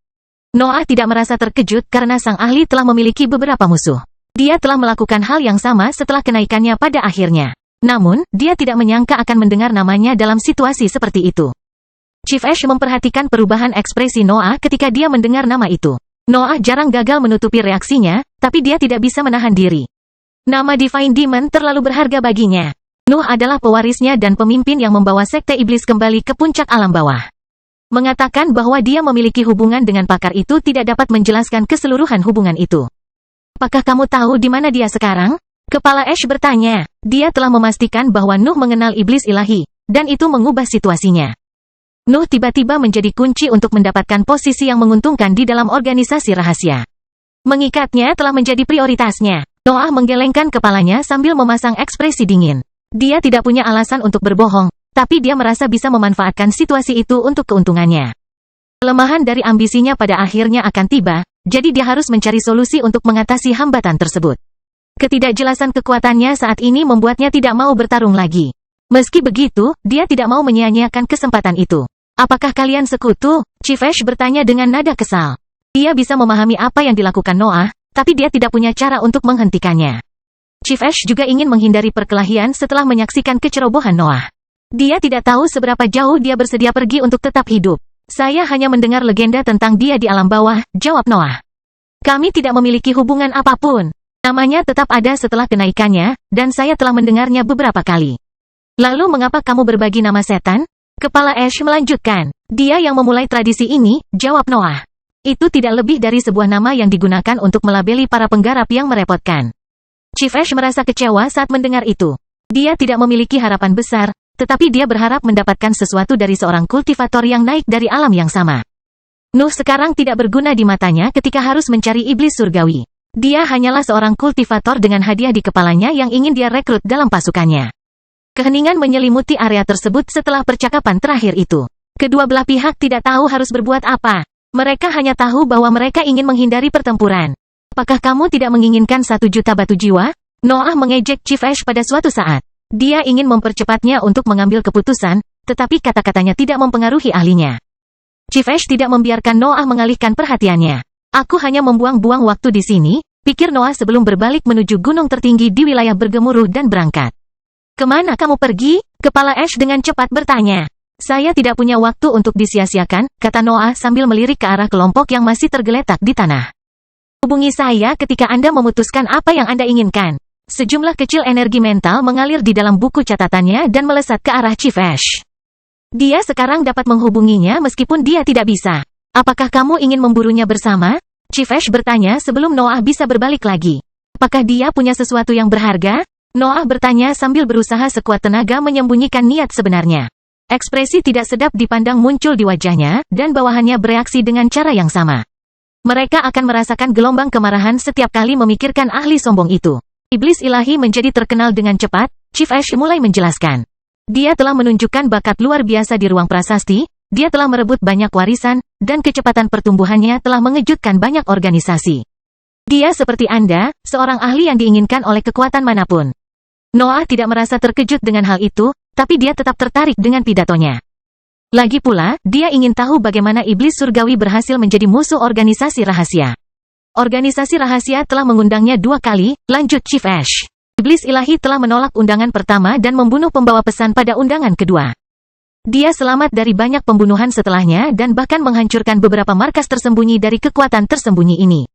Speaker 1: Noah tidak merasa terkejut karena sang ahli telah memiliki beberapa musuh. Dia telah melakukan hal yang sama setelah kenaikannya pada akhirnya. Namun, dia tidak menyangka akan mendengar namanya dalam situasi seperti itu. Chief Ash memperhatikan perubahan ekspresi Noah ketika dia mendengar nama itu. Noah jarang gagal menutupi reaksinya, tapi dia tidak bisa menahan diri. Nama Divine Demon terlalu berharga baginya. Nuh adalah pewarisnya dan pemimpin yang membawa sekte iblis kembali ke puncak alam bawah. Mengatakan bahwa dia memiliki hubungan dengan pakar itu tidak dapat menjelaskan keseluruhan hubungan itu. Apakah kamu tahu di mana dia sekarang? Kepala Ash bertanya. Dia telah memastikan bahwa Nuh mengenal iblis ilahi, dan itu mengubah situasinya. Nuh tiba-tiba menjadi kunci untuk mendapatkan posisi yang menguntungkan di dalam organisasi rahasia. Mengikatnya telah menjadi prioritasnya. Noah menggelengkan kepalanya sambil memasang ekspresi dingin. Dia tidak punya alasan untuk berbohong, tapi dia merasa bisa memanfaatkan situasi itu untuk keuntungannya. Kelemahan dari ambisinya pada akhirnya akan tiba, jadi dia harus mencari solusi untuk mengatasi hambatan tersebut. Ketidakjelasan kekuatannya saat ini membuatnya tidak mau bertarung lagi. Meski begitu, dia tidak mau menyia-nyiakan kesempatan itu. Apakah kalian sekutu? Chief Ash bertanya dengan nada kesal. Dia bisa memahami apa yang dilakukan Noah, tapi dia tidak punya cara untuk menghentikannya. Chief Ash juga ingin menghindari perkelahian setelah menyaksikan kecerobohan Noah. Dia tidak tahu seberapa jauh dia bersedia pergi untuk tetap hidup. Saya hanya mendengar legenda tentang dia di alam bawah, jawab Noah. Kami tidak memiliki hubungan apapun. Namanya tetap ada setelah kenaikannya, dan saya telah mendengarnya beberapa kali. Lalu mengapa kamu berbagi nama setan? Kepala Ash melanjutkan. Dia yang memulai tradisi ini, jawab Noah. Itu tidak lebih dari sebuah nama yang digunakan untuk melabeli para penggarap yang merepotkan. Chief Ash merasa kecewa saat mendengar itu. Dia tidak memiliki harapan besar, tetapi dia berharap mendapatkan sesuatu dari seorang kultivator yang naik dari alam yang sama. Nuh sekarang tidak berguna di matanya ketika harus mencari iblis surgawi. Dia hanyalah seorang kultivator dengan hadiah di kepalanya yang ingin dia rekrut dalam pasukannya. Keheningan menyelimuti area tersebut setelah percakapan terakhir itu. Kedua belah pihak tidak tahu harus berbuat apa. Mereka hanya tahu bahwa mereka ingin menghindari pertempuran. Apakah kamu tidak menginginkan 1 juta batu jiwa? Noah mengejek Chief Ash pada suatu saat. Dia ingin mempercepatnya untuk mengambil keputusan, tetapi kata-katanya tidak mempengaruhi ahlinya. Chief Ash tidak membiarkan Noah mengalihkan perhatiannya. Aku hanya membuang-buang waktu di sini, pikir Noah sebelum berbalik menuju gunung tertinggi di wilayah bergemuruh dan berangkat. Kemana kamu pergi? Kepala Ash dengan cepat bertanya. Saya tidak punya waktu untuk disia-siakan, kata Noah sambil melirik ke arah kelompok yang masih tergeletak di tanah. Hubungi saya ketika Anda memutuskan apa yang Anda inginkan. Sejumlah kecil energi mental mengalir di dalam buku catatannya dan melesat ke arah Chief Ash. Dia sekarang dapat menghubunginya meskipun dia tidak bisa. Apakah kamu ingin memburunya bersama? Chief Ash bertanya sebelum Noah bisa berbalik lagi. Apakah dia punya sesuatu yang berharga? Noah bertanya sambil berusaha sekuat tenaga menyembunyikan niat sebenarnya. Ekspresi tidak sedap dipandang muncul di wajahnya, dan bawahannya bereaksi dengan cara yang sama. Mereka akan merasakan gelombang kemarahan setiap kali memikirkan ahli sombong itu. Iblis ilahi menjadi terkenal dengan cepat, Chief Ash mulai menjelaskan. Dia telah menunjukkan bakat luar biasa di ruang prasasti, dia telah merebut banyak warisan, dan kecepatan pertumbuhannya telah mengejutkan banyak organisasi. Dia seperti Anda, seorang ahli yang diinginkan oleh kekuatan manapun. Noah tidak merasa terkejut dengan hal itu, tapi dia tetap tertarik dengan pidatonya. Lagi pula, dia ingin tahu bagaimana iblis surgawi berhasil menjadi musuh organisasi rahasia. Organisasi rahasia telah mengundangnya 2 kali, lanjut Chief Ash. Iblis ilahi telah menolak undangan pertama dan membunuh pembawa pesan pada undangan kedua. Dia selamat dari banyak pembunuhan setelahnya dan bahkan menghancurkan beberapa markas tersembunyi dari kekuatan tersembunyi ini.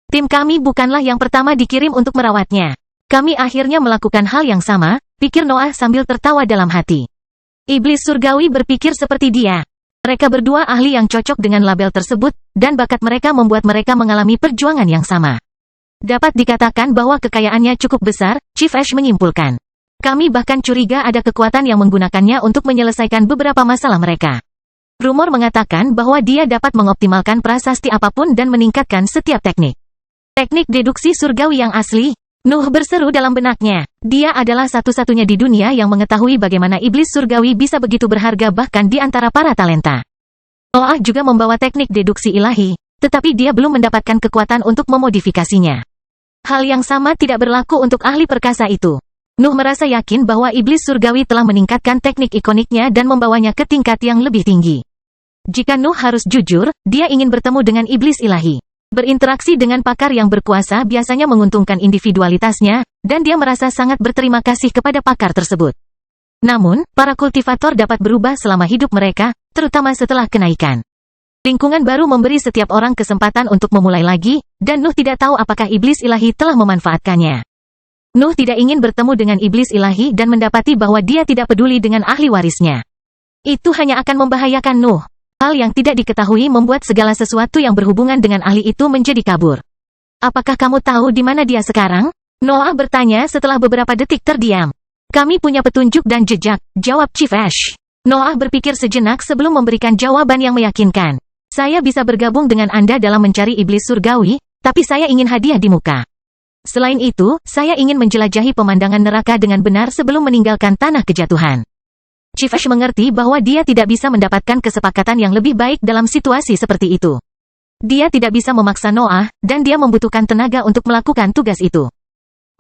Speaker 1: Tim kami bukanlah yang pertama dikirim untuk merawatnya. Kami akhirnya melakukan hal yang sama, pikir Noah sambil tertawa dalam hati. Iblis surgawi berpikir seperti dia. Mereka berdua ahli yang cocok dengan label tersebut, dan bakat mereka membuat mereka mengalami perjuangan yang sama. Dapat dikatakan bahwa kekayaannya cukup besar, Chief Ash menyimpulkan. Kami bahkan curiga ada kekuatan yang menggunakannya untuk menyelesaikan beberapa masalah mereka. Rumor mengatakan bahwa dia dapat mengoptimalkan prasasti apapun dan meningkatkan setiap teknik. Teknik deduksi surgawi yang asli, Nuh berseru dalam benaknya. Dia adalah satu-satunya di dunia yang mengetahui bagaimana iblis surgawi bisa begitu berharga bahkan di antara para talenta. Noah juga membawa teknik deduksi ilahi, tetapi dia belum mendapatkan kekuatan untuk memodifikasinya. Hal yang sama tidak berlaku untuk ahli perkasa itu. Nuh merasa yakin bahwa iblis surgawi telah meningkatkan teknik ikoniknya dan membawanya ke tingkat yang lebih tinggi. Jika Nuh harus jujur, dia ingin bertemu dengan iblis ilahi. Berinteraksi dengan pakar yang berkuasa biasanya menguntungkan individualitasnya, dan dia merasa sangat berterima kasih kepada pakar tersebut. Namun, para kultivator dapat berubah selama hidup mereka, terutama setelah kenaikan. Lingkungan baru memberi setiap orang kesempatan untuk memulai lagi, dan Nuh tidak tahu apakah iblis ilahi telah memanfaatkannya. Nuh tidak ingin bertemu dengan iblis ilahi dan mendapati bahwa dia tidak peduli dengan ahli warisnya. Itu hanya akan membahayakan Nuh. Hal yang tidak diketahui membuat segala sesuatu yang berhubungan dengan ahli itu menjadi kabur. Apakah kamu tahu di mana dia sekarang? Noah bertanya setelah beberapa detik terdiam. Kami punya petunjuk dan jejak, jawab Chief Ash. Noah berpikir sejenak sebelum memberikan jawaban yang meyakinkan. Saya bisa bergabung dengan Anda dalam mencari iblis surgawi, tapi saya ingin hadiah di muka. Selain itu, saya ingin menjelajahi pemandangan neraka dengan benar sebelum meninggalkan tanah kejatuhan. Chief Ash mengerti bahwa dia tidak bisa mendapatkan kesepakatan yang lebih baik dalam situasi seperti itu. Dia tidak bisa memaksa Noah, dan dia membutuhkan tenaga untuk melakukan tugas itu.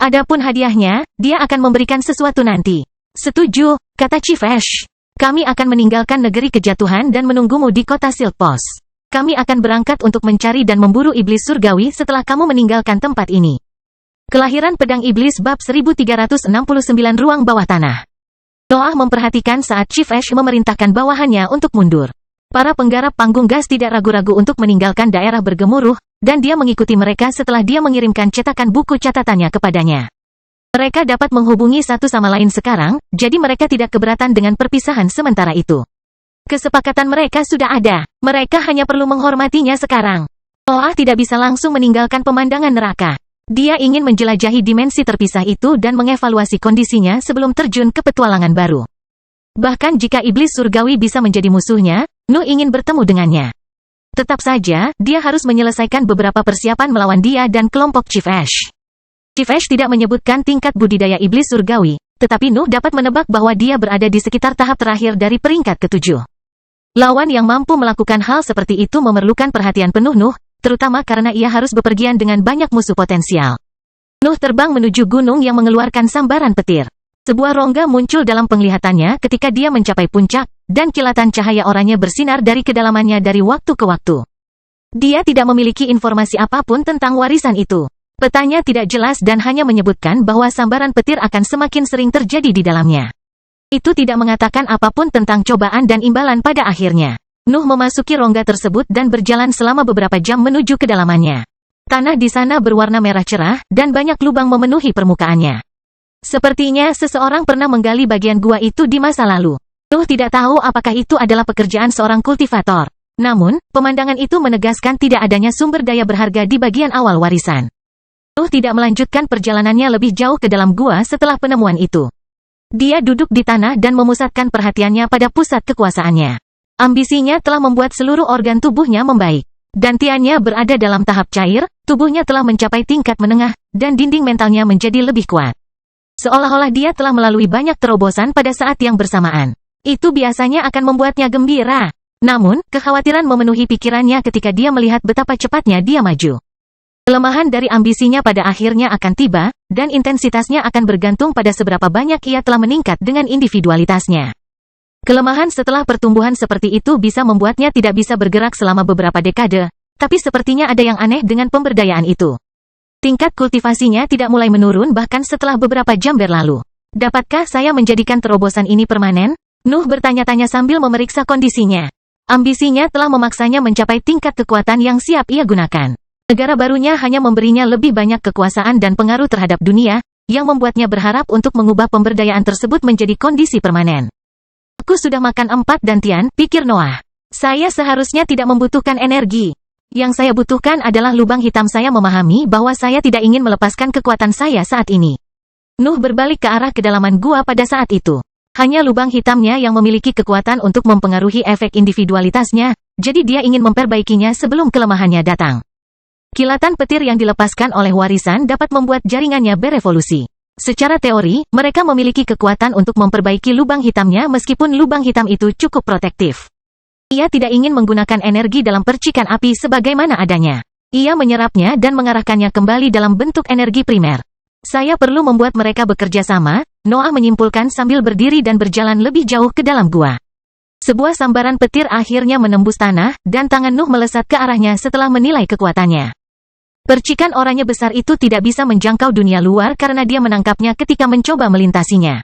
Speaker 1: Adapun hadiahnya, dia akan memberikan sesuatu nanti. Setuju, kata Chief Ash. Kami akan meninggalkan negeri kejatuhan dan menunggumu di kota Silk Post. Kami akan berangkat untuk mencari dan memburu iblis surgawi setelah kamu meninggalkan tempat ini. Kelahiran Pedang Iblis Bab 1369 Ruang Bawah Tanah. Noah memperhatikan saat Chief Ash memerintahkan bawahannya untuk mundur. Para penggarap panggung gas tidak ragu-ragu untuk meninggalkan daerah bergemuruh, dan dia mengikuti mereka setelah dia mengirimkan cetakan buku catatannya kepadanya. Mereka dapat menghubungi satu sama lain sekarang, jadi mereka tidak keberatan dengan perpisahan sementara itu. Kesepakatan mereka sudah ada, mereka hanya perlu menghormatinya sekarang. Noah tidak bisa langsung meninggalkan pemandangan neraka. Dia ingin menjelajahi dimensi terpisah itu dan mengevaluasi kondisinya sebelum terjun ke petualangan baru. Bahkan jika iblis surgawi bisa menjadi musuhnya, Nuh ingin bertemu dengannya. Tetap saja, dia harus menyelesaikan beberapa persiapan melawan dia dan kelompok Chief Ash. Chief Ash tidak menyebutkan tingkat budidaya iblis surgawi, tetapi Nuh dapat menebak bahwa dia berada di sekitar tahap terakhir dari peringkat ke-7. Lawan yang mampu melakukan hal seperti itu memerlukan perhatian penuh Nuh, terutama karena ia harus bepergian dengan banyak musuh potensial. Nuh terbang menuju gunung yang mengeluarkan sambaran petir. Sebuah rongga muncul dalam penglihatannya ketika dia mencapai puncak, dan kilatan cahaya oranye bersinar dari kedalamannya dari waktu ke waktu. Dia tidak memiliki informasi apapun tentang warisan itu. Petanya tidak jelas dan hanya menyebutkan bahwa sambaran petir akan semakin sering terjadi di dalamnya. Itu tidak mengatakan apapun tentang cobaan dan imbalan pada akhirnya. Nuh memasuki rongga tersebut dan berjalan selama beberapa jam menuju kedalamannya. Tanah di sana berwarna merah cerah, dan banyak lubang memenuhi permukaannya. Sepertinya seseorang pernah menggali bagian gua itu di masa lalu. Nuh tidak tahu apakah itu adalah pekerjaan seorang kultivator. Namun, pemandangan itu menegaskan tidak adanya sumber daya berharga di bagian awal warisan. Nuh tidak melanjutkan perjalanannya lebih jauh ke dalam gua setelah penemuan itu. Dia duduk di tanah dan memusatkan perhatiannya pada pusat kekuasaannya. Ambisinya telah membuat seluruh organ tubuhnya membaik. Dantiannya berada dalam tahap cair, tubuhnya telah mencapai tingkat menengah, dan dinding mentalnya menjadi lebih kuat. Seolah-olah dia telah melalui banyak terobosan pada saat yang bersamaan. Itu biasanya akan membuatnya gembira. Namun, kekhawatiran memenuhi pikirannya ketika dia melihat betapa cepatnya dia maju. Kelemahan dari ambisinya pada akhirnya akan tiba, dan intensitasnya akan bergantung pada seberapa banyak ia telah meningkat dengan individualitasnya. Kelemahan setelah pertumbuhan seperti itu bisa membuatnya tidak bisa bergerak selama beberapa dekade, tapi sepertinya ada yang aneh dengan pemberdayaan itu. Tingkat kultivasinya tidak mulai menurun bahkan setelah beberapa jam berlalu. Dapatkah saya menjadikan terobosan ini permanen? Nuh bertanya-tanya sambil memeriksa kondisinya. Ambisinya telah memaksanya mencapai tingkat kekuatan yang siap ia gunakan. Negara barunya hanya memberinya lebih banyak kekuasaan dan pengaruh terhadap dunia, yang membuatnya berharap untuk mengubah pemberdayaan tersebut menjadi kondisi permanen. Aku sudah makan 4 dantian, pikir Noah. Saya seharusnya tidak membutuhkan energi. Yang saya butuhkan adalah lubang hitam. Saya memahami bahwa saya tidak ingin melepaskan kekuatan saya saat ini. Nuh berbalik ke arah kedalaman gua pada saat itu. Hanya lubang hitamnya yang memiliki kekuatan untuk mempengaruhi efek individualitasnya, jadi dia ingin memperbaikinya sebelum kelemahannya datang. Kilatan petir yang dilepaskan oleh warisan dapat membuat jaringannya berevolusi. Secara teori, mereka memiliki kekuatan untuk memperbaiki lubang hitamnya meskipun lubang hitam itu cukup protektif. Ia tidak ingin menggunakan energi dalam percikan api sebagaimana adanya. Ia menyerapnya dan mengarahkannya kembali dalam bentuk energi primer. Saya perlu membuat mereka bekerja sama, Noah menyimpulkan sambil berdiri dan berjalan lebih jauh ke dalam gua. Sebuah sambaran petir akhirnya menembus tanah, dan tangan Nuh melesat ke arahnya setelah menilai kekuatannya. Percikan oranye besar itu tidak bisa menjangkau dunia luar karena dia menangkapnya ketika mencoba melintasinya.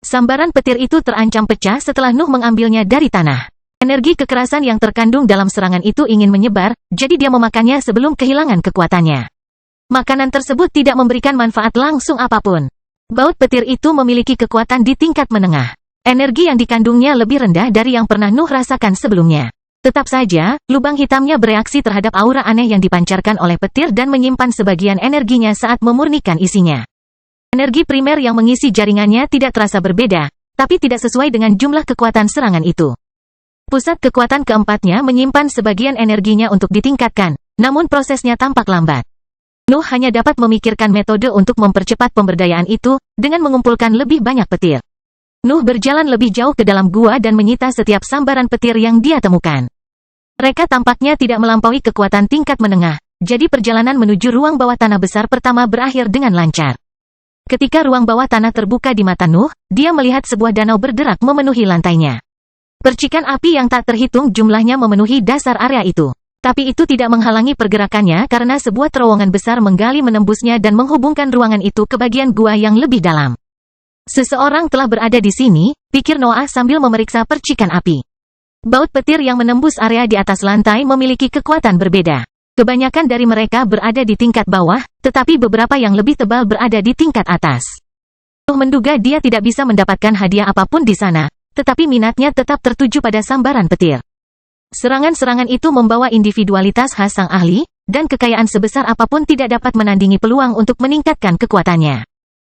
Speaker 1: Sambaran petir itu terancam pecah setelah Nuh mengambilnya dari tanah. Energi kekerasan yang terkandung dalam serangan itu ingin menyebar, jadi dia memakannya sebelum kehilangan kekuatannya. Makanan tersebut tidak memberikan manfaat langsung apapun. Baut petir itu memiliki kekuatan di tingkat menengah. Energi yang dikandungnya lebih rendah dari yang pernah Nuh rasakan sebelumnya. Tetap saja, lubang hitamnya bereaksi terhadap aura aneh yang dipancarkan oleh petir dan menyimpan sebagian energinya saat memurnikan isinya. Energi primer yang mengisi jaringannya tidak terasa berbeda, tapi tidak sesuai dengan jumlah kekuatan serangan itu. Pusat kekuatan keempatnya menyimpan sebagian energinya untuk ditingkatkan, namun prosesnya tampak lambat. Nuh hanya dapat memikirkan metode untuk mempercepat pemberdayaan itu, dengan mengumpulkan lebih banyak petir. Nuh berjalan lebih jauh ke dalam gua dan menyita setiap sambaran petir yang dia temukan. Mereka tampaknya tidak melampaui kekuatan tingkat menengah, jadi perjalanan menuju ruang bawah tanah besar pertama berakhir dengan lancar. Ketika ruang bawah tanah terbuka di mata Nuh, dia melihat sebuah danau berderak memenuhi lantainya. Percikan api yang tak terhitung jumlahnya memenuhi dasar area itu. Tapi itu tidak menghalangi pergerakannya karena sebuah terowongan besar menggali menembusnya dan menghubungkan ruangan itu ke bagian gua yang lebih dalam. Seseorang telah berada di sini, pikir Noah sambil memeriksa percikan api. Baut petir yang menembus area di atas lantai memiliki kekuatan berbeda. Kebanyakan dari mereka berada di tingkat bawah, tetapi beberapa yang lebih tebal berada di tingkat atas. Nuh menduga dia tidak bisa mendapatkan hadiah apapun di sana, tetapi minatnya tetap tertuju pada sambaran petir. Serangan-serangan itu membawa individualitas khas sang ahli, dan kekayaan sebesar apapun tidak dapat menandingi peluang untuk meningkatkan kekuatannya.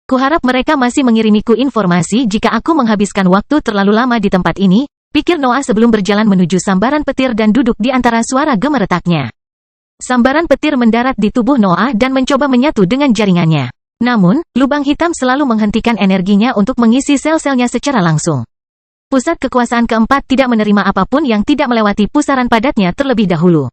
Speaker 1: Kuharap mereka masih mengirimiku informasi jika aku menghabiskan waktu terlalu lama di tempat ini, pikir Noah sebelum berjalan menuju sambaran petir dan duduk di antara suara gemeretaknya. Sambaran petir mendarat di tubuh Noah dan mencoba menyatu dengan jaringannya. Namun, lubang hitam selalu menghentikan energinya untuk mengisi sel-selnya secara langsung. Pusat kekuasaan keempat tidak menerima apapun yang tidak melewati pusaran padatnya terlebih dahulu.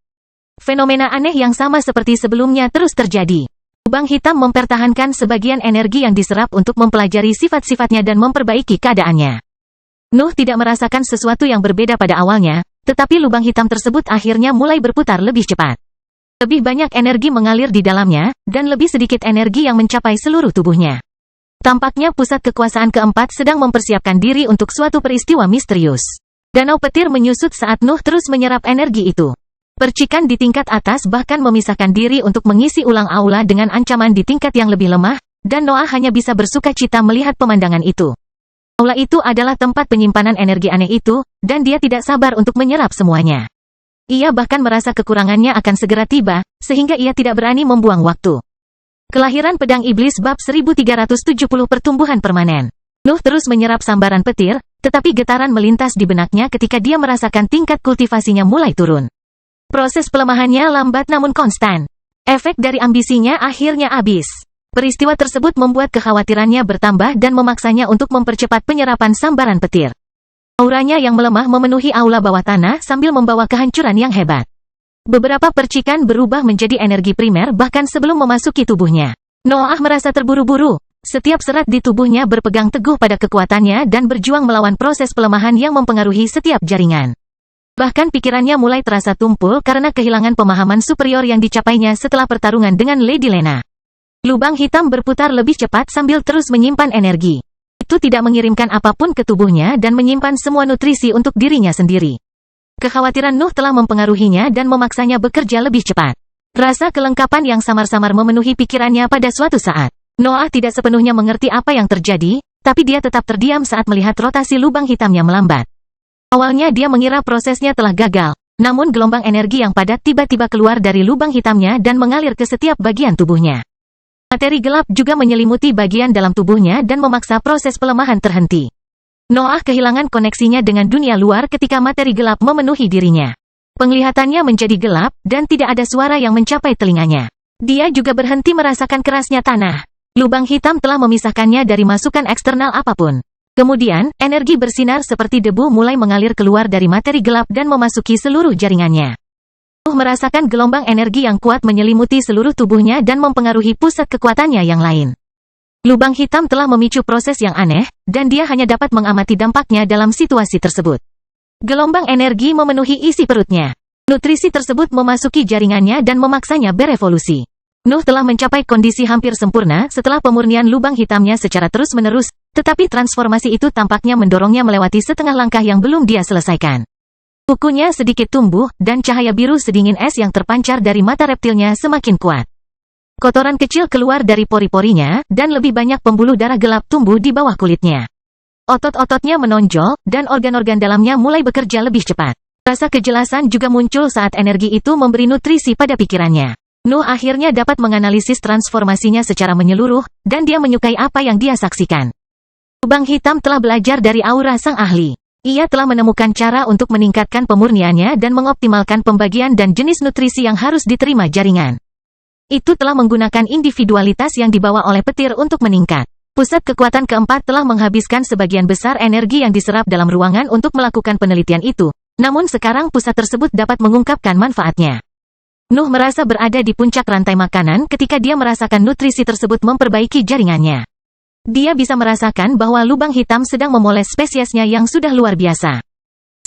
Speaker 1: Fenomena aneh yang sama seperti sebelumnya terus terjadi. Lubang hitam mempertahankan sebagian energi yang diserap untuk mempelajari sifat-sifatnya dan memperbaiki keadaannya. Nuh tidak merasakan sesuatu yang berbeda pada awalnya, tetapi lubang hitam tersebut akhirnya mulai berputar lebih cepat. Lebih banyak energi mengalir di dalamnya, dan lebih sedikit energi yang mencapai seluruh tubuhnya. Tampaknya pusat kekuasaan keempat sedang mempersiapkan diri untuk suatu peristiwa misterius. Danau petir menyusut saat Nuh terus menyerap energi itu. Percikan di tingkat atas bahkan memisahkan diri untuk mengisi ulang aula dengan ancaman di tingkat yang lebih lemah, dan Noah hanya bisa bersuka cita melihat pemandangan itu. Aula itu adalah tempat penyimpanan energi aneh itu, dan dia tidak sabar untuk menyerap semuanya. Ia bahkan merasa kekurangannya akan segera tiba, sehingga ia tidak berani membuang waktu. Kelahiran pedang iblis bab 1370 pertumbuhan permanen. Nuh terus menyerap sambaran petir, tetapi getaran melintas di benaknya ketika dia merasakan tingkat kultivasinya mulai turun. Proses pelemahannya lambat namun konstan. Efek dari ambisinya akhirnya habis. Peristiwa tersebut membuat kekhawatirannya bertambah dan memaksanya untuk mempercepat penyerapan sambaran petir. Auranya yang melemah memenuhi aula bawah tanah sambil membawa kehancuran yang hebat. Beberapa percikan berubah menjadi energi primer bahkan sebelum memasuki tubuhnya. Noah merasa terburu-buru. Setiap serat di tubuhnya berpegang teguh pada kekuatannya dan berjuang melawan proses pelemahan yang mempengaruhi setiap jaringan. Bahkan pikirannya mulai terasa tumpul karena kehilangan pemahaman superior yang dicapainya setelah pertarungan dengan Lady Lena. Lubang hitam berputar lebih cepat sambil terus menyimpan energi. Itu tidak mengirimkan apapun ke tubuhnya dan menyimpan semua nutrisi untuk dirinya sendiri. Kekhawatiran Nuh telah mempengaruhinya dan memaksanya bekerja lebih cepat. Rasa kelengkapan yang samar-samar memenuhi pikirannya pada suatu saat. Noah tidak sepenuhnya mengerti apa yang terjadi, tapi dia tetap terdiam saat melihat rotasi lubang hitamnya melambat. Awalnya dia mengira prosesnya telah gagal, namun gelombang energi yang padat tiba-tiba keluar dari lubang hitamnya dan mengalir ke setiap bagian tubuhnya. Materi gelap juga menyelimuti bagian dalam tubuhnya dan memaksa proses pelemahan terhenti. Noah kehilangan koneksinya dengan dunia luar ketika materi gelap memenuhi dirinya. Penglihatannya menjadi gelap, dan tidak ada suara yang mencapai telinganya. Dia juga berhenti merasakan kerasnya tanah. Lubang hitam telah memisahkannya dari masukan eksternal apapun. Kemudian, energi bersinar seperti debu mulai mengalir keluar dari materi gelap dan memasuki seluruh jaringannya. Nuh merasakan gelombang energi yang kuat menyelimuti seluruh tubuhnya dan mempengaruhi pusat kekuatannya yang lain. Lubang hitam telah memicu proses yang aneh, dan dia hanya dapat mengamati dampaknya dalam situasi tersebut. Gelombang energi memenuhi isi perutnya. Nutrisi tersebut memasuki jaringannya dan memaksanya berevolusi. Nuh telah mencapai kondisi hampir sempurna setelah pemurnian lubang hitamnya secara terus-menerus, tetapi transformasi itu tampaknya mendorongnya melewati setengah langkah yang belum dia selesaikan. Kukunya sedikit tumbuh, dan cahaya biru sedingin es yang terpancar dari mata reptilnya semakin kuat. Kotoran kecil keluar dari pori-porinya, dan lebih banyak pembuluh darah gelap tumbuh di bawah kulitnya. Otot-ototnya menonjol, dan organ-organ dalamnya mulai bekerja lebih cepat. Rasa kejelasan juga muncul saat energi itu memberi nutrisi pada pikirannya. Nuh akhirnya dapat menganalisis transformasinya secara menyeluruh, dan dia menyukai apa yang dia saksikan. Lubang hitam telah belajar dari aura sang ahli. Ia telah menemukan cara untuk meningkatkan pemurniannya dan mengoptimalkan pembagian dan jenis nutrisi yang harus diterima jaringan. Itu telah menggunakan individualitas yang dibawa oleh petir untuk meningkat. Pusat kekuatan keempat telah menghabiskan sebagian besar energi yang diserap dalam ruangan untuk melakukan penelitian itu, namun sekarang pusat tersebut dapat mengungkapkan manfaatnya. Nuh merasa berada di puncak rantai makanan ketika dia merasakan nutrisi tersebut memperbaiki jaringannya. Dia bisa merasakan bahwa lubang hitam sedang memoles spesiesnya yang sudah luar biasa.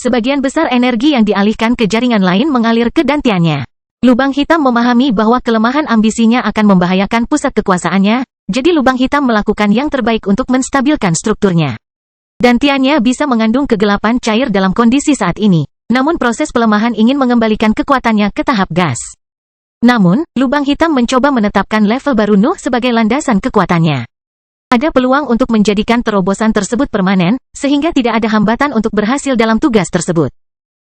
Speaker 1: Sebagian besar energi yang dialihkan ke jaringan lain mengalir ke dantiannya. Lubang hitam memahami bahwa kelemahan ambisinya akan membahayakan pusat kekuasaannya, jadi lubang hitam melakukan yang terbaik untuk menstabilkan strukturnya. Dantiannya bisa mengandung kegelapan cair dalam kondisi saat ini. Namun proses pelemahan ingin mengembalikan kekuatannya ke tahap gas. Namun, lubang hitam mencoba menetapkan level baru Nuh sebagai landasan kekuatannya. Ada peluang untuk menjadikan terobosan tersebut permanen, sehingga tidak ada hambatan untuk berhasil dalam tugas tersebut.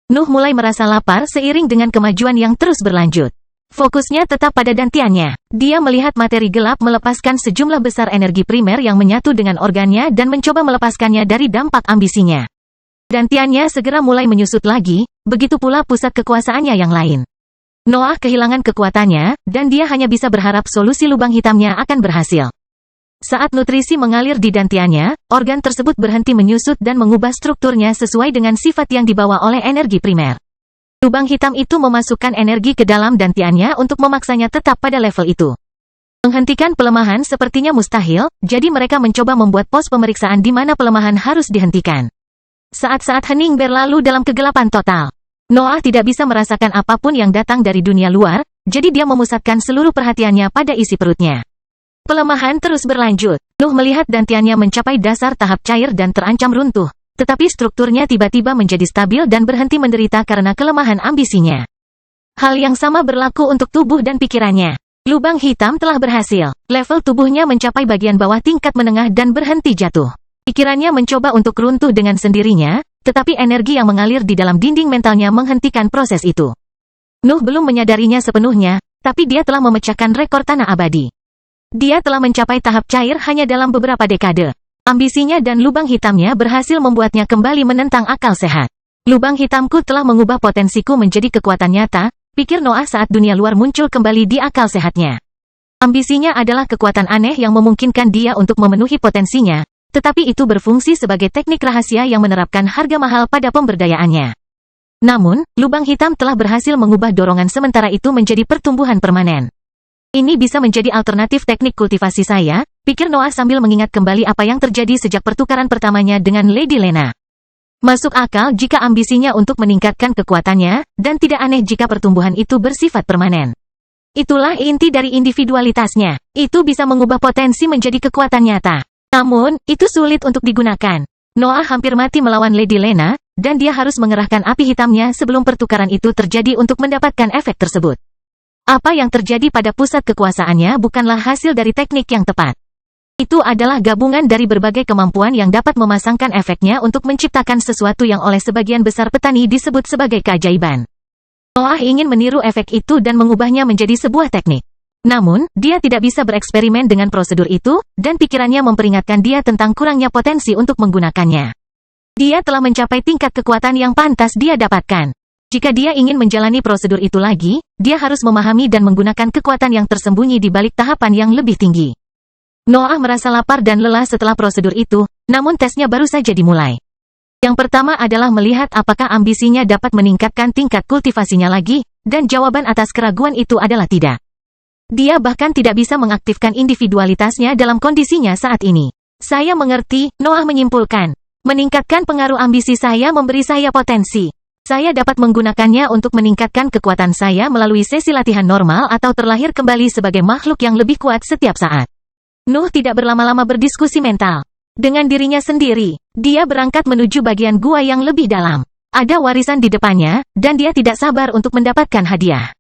Speaker 1: Nuh mulai merasa lapar seiring dengan kemajuan yang terus berlanjut. Fokusnya tetap pada dantiannya. Dia melihat materi gelap melepaskan sejumlah besar energi primer yang menyatu dengan organnya dan mencoba melepaskannya dari dampak ambisinya. Dantiannya segera mulai menyusut lagi, begitu pula pusat kekuasaannya yang lain. Noah kehilangan kekuatannya, dan dia hanya bisa berharap solusi lubang hitamnya akan berhasil. Saat nutrisi mengalir di dantiannya, organ tersebut berhenti menyusut dan mengubah strukturnya sesuai dengan sifat yang dibawa oleh energi primer. Lubang hitam itu memasukkan energi ke dalam dantiannya untuk memaksanya tetap pada level itu. Menghentikan pelemahan sepertinya mustahil, jadi mereka mencoba membuat pos pemeriksaan di mana pelemahan harus dihentikan. Saat-saat hening berlalu dalam kegelapan total. Noah tidak bisa merasakan apapun yang datang dari dunia luar, jadi dia memusatkan seluruh perhatiannya pada isi perutnya. Pelemahan terus berlanjut. Nuh melihat dantiannya mencapai dasar tahap cair dan terancam runtuh, tetapi strukturnya tiba-tiba menjadi stabil dan berhenti menderita karena kelemahan ambisinya. Hal yang sama berlaku untuk tubuh dan pikirannya. Lubang hitam telah berhasil. Level tubuhnya mencapai bagian bawah tingkat menengah dan berhenti jatuh. Pikirannya mencoba untuk runtuh dengan sendirinya, tetapi energi yang mengalir di dalam dinding mentalnya menghentikan proses itu. Nuh belum menyadarinya sepenuhnya, tapi dia telah memecahkan rekor tanah abadi. Dia telah mencapai tahap cair hanya dalam beberapa dekade. Ambisinya dan lubang hitamnya berhasil membuatnya kembali menentang akal sehat. Lubang hitamku telah mengubah potensiku menjadi kekuatan nyata, pikir Noah saat dunia luar muncul kembali di akal sehatnya. Ambisinya adalah kekuatan aneh yang memungkinkan dia untuk memenuhi potensinya, tetapi itu berfungsi sebagai teknik rahasia yang menerapkan harga mahal pada pemberdayaannya. Namun, lubang hitam telah berhasil mengubah dorongan sementara itu menjadi pertumbuhan permanen. Ini bisa menjadi alternatif teknik kultivasi saya, pikir Noah sambil mengingat kembali apa yang terjadi sejak pertukaran pertamanya dengan Lady Lena. Masuk akal jika ambisinya untuk meningkatkan kekuatannya, dan tidak aneh jika pertumbuhan itu bersifat permanen. Itulah inti dari individualitasnya. Itu bisa mengubah potensi menjadi kekuatan nyata. Namun, itu sulit untuk digunakan. Noah hampir mati melawan Lady Lena, dan dia harus mengerahkan api hitamnya sebelum pertukaran itu terjadi untuk mendapatkan efek tersebut. Apa yang terjadi pada pusat kekuasaannya bukanlah hasil dari teknik yang tepat. Itu adalah gabungan dari berbagai kemampuan yang dapat memasangkan efeknya untuk menciptakan sesuatu yang oleh sebagian besar petani disebut sebagai keajaiban. Noah ingin meniru efek itu dan mengubahnya menjadi sebuah teknik. Namun, dia tidak bisa bereksperimen dengan prosedur itu, dan pikirannya memperingatkan dia tentang kurangnya potensi untuk menggunakannya. Dia telah mencapai tingkat kekuatan yang pantas dia dapatkan. Jika dia ingin menjalani prosedur itu lagi, dia harus memahami dan menggunakan kekuatan yang tersembunyi di balik tahapan yang lebih tinggi. Noah merasa lapar dan lelah setelah prosedur itu, namun tesnya baru saja dimulai. Yang pertama adalah melihat apakah ambisinya dapat meningkatkan tingkat kultivasinya lagi, dan jawaban atas keraguan itu adalah tidak. Dia bahkan tidak bisa mengaktifkan individualitasnya dalam kondisinya saat ini. Saya mengerti, Noah menyimpulkan. Meningkatkan pengaruh ambisi saya memberi saya potensi. Saya dapat menggunakannya untuk meningkatkan kekuatan saya melalui sesi latihan normal atau terlahir kembali sebagai makhluk yang lebih kuat setiap saat. Nuh tidak berlama-lama berdiskusi mental. Dengan dirinya sendiri, dia berangkat menuju bagian gua yang lebih dalam. Ada warisan di depannya, dan dia tidak sabar untuk mendapatkan hadiah.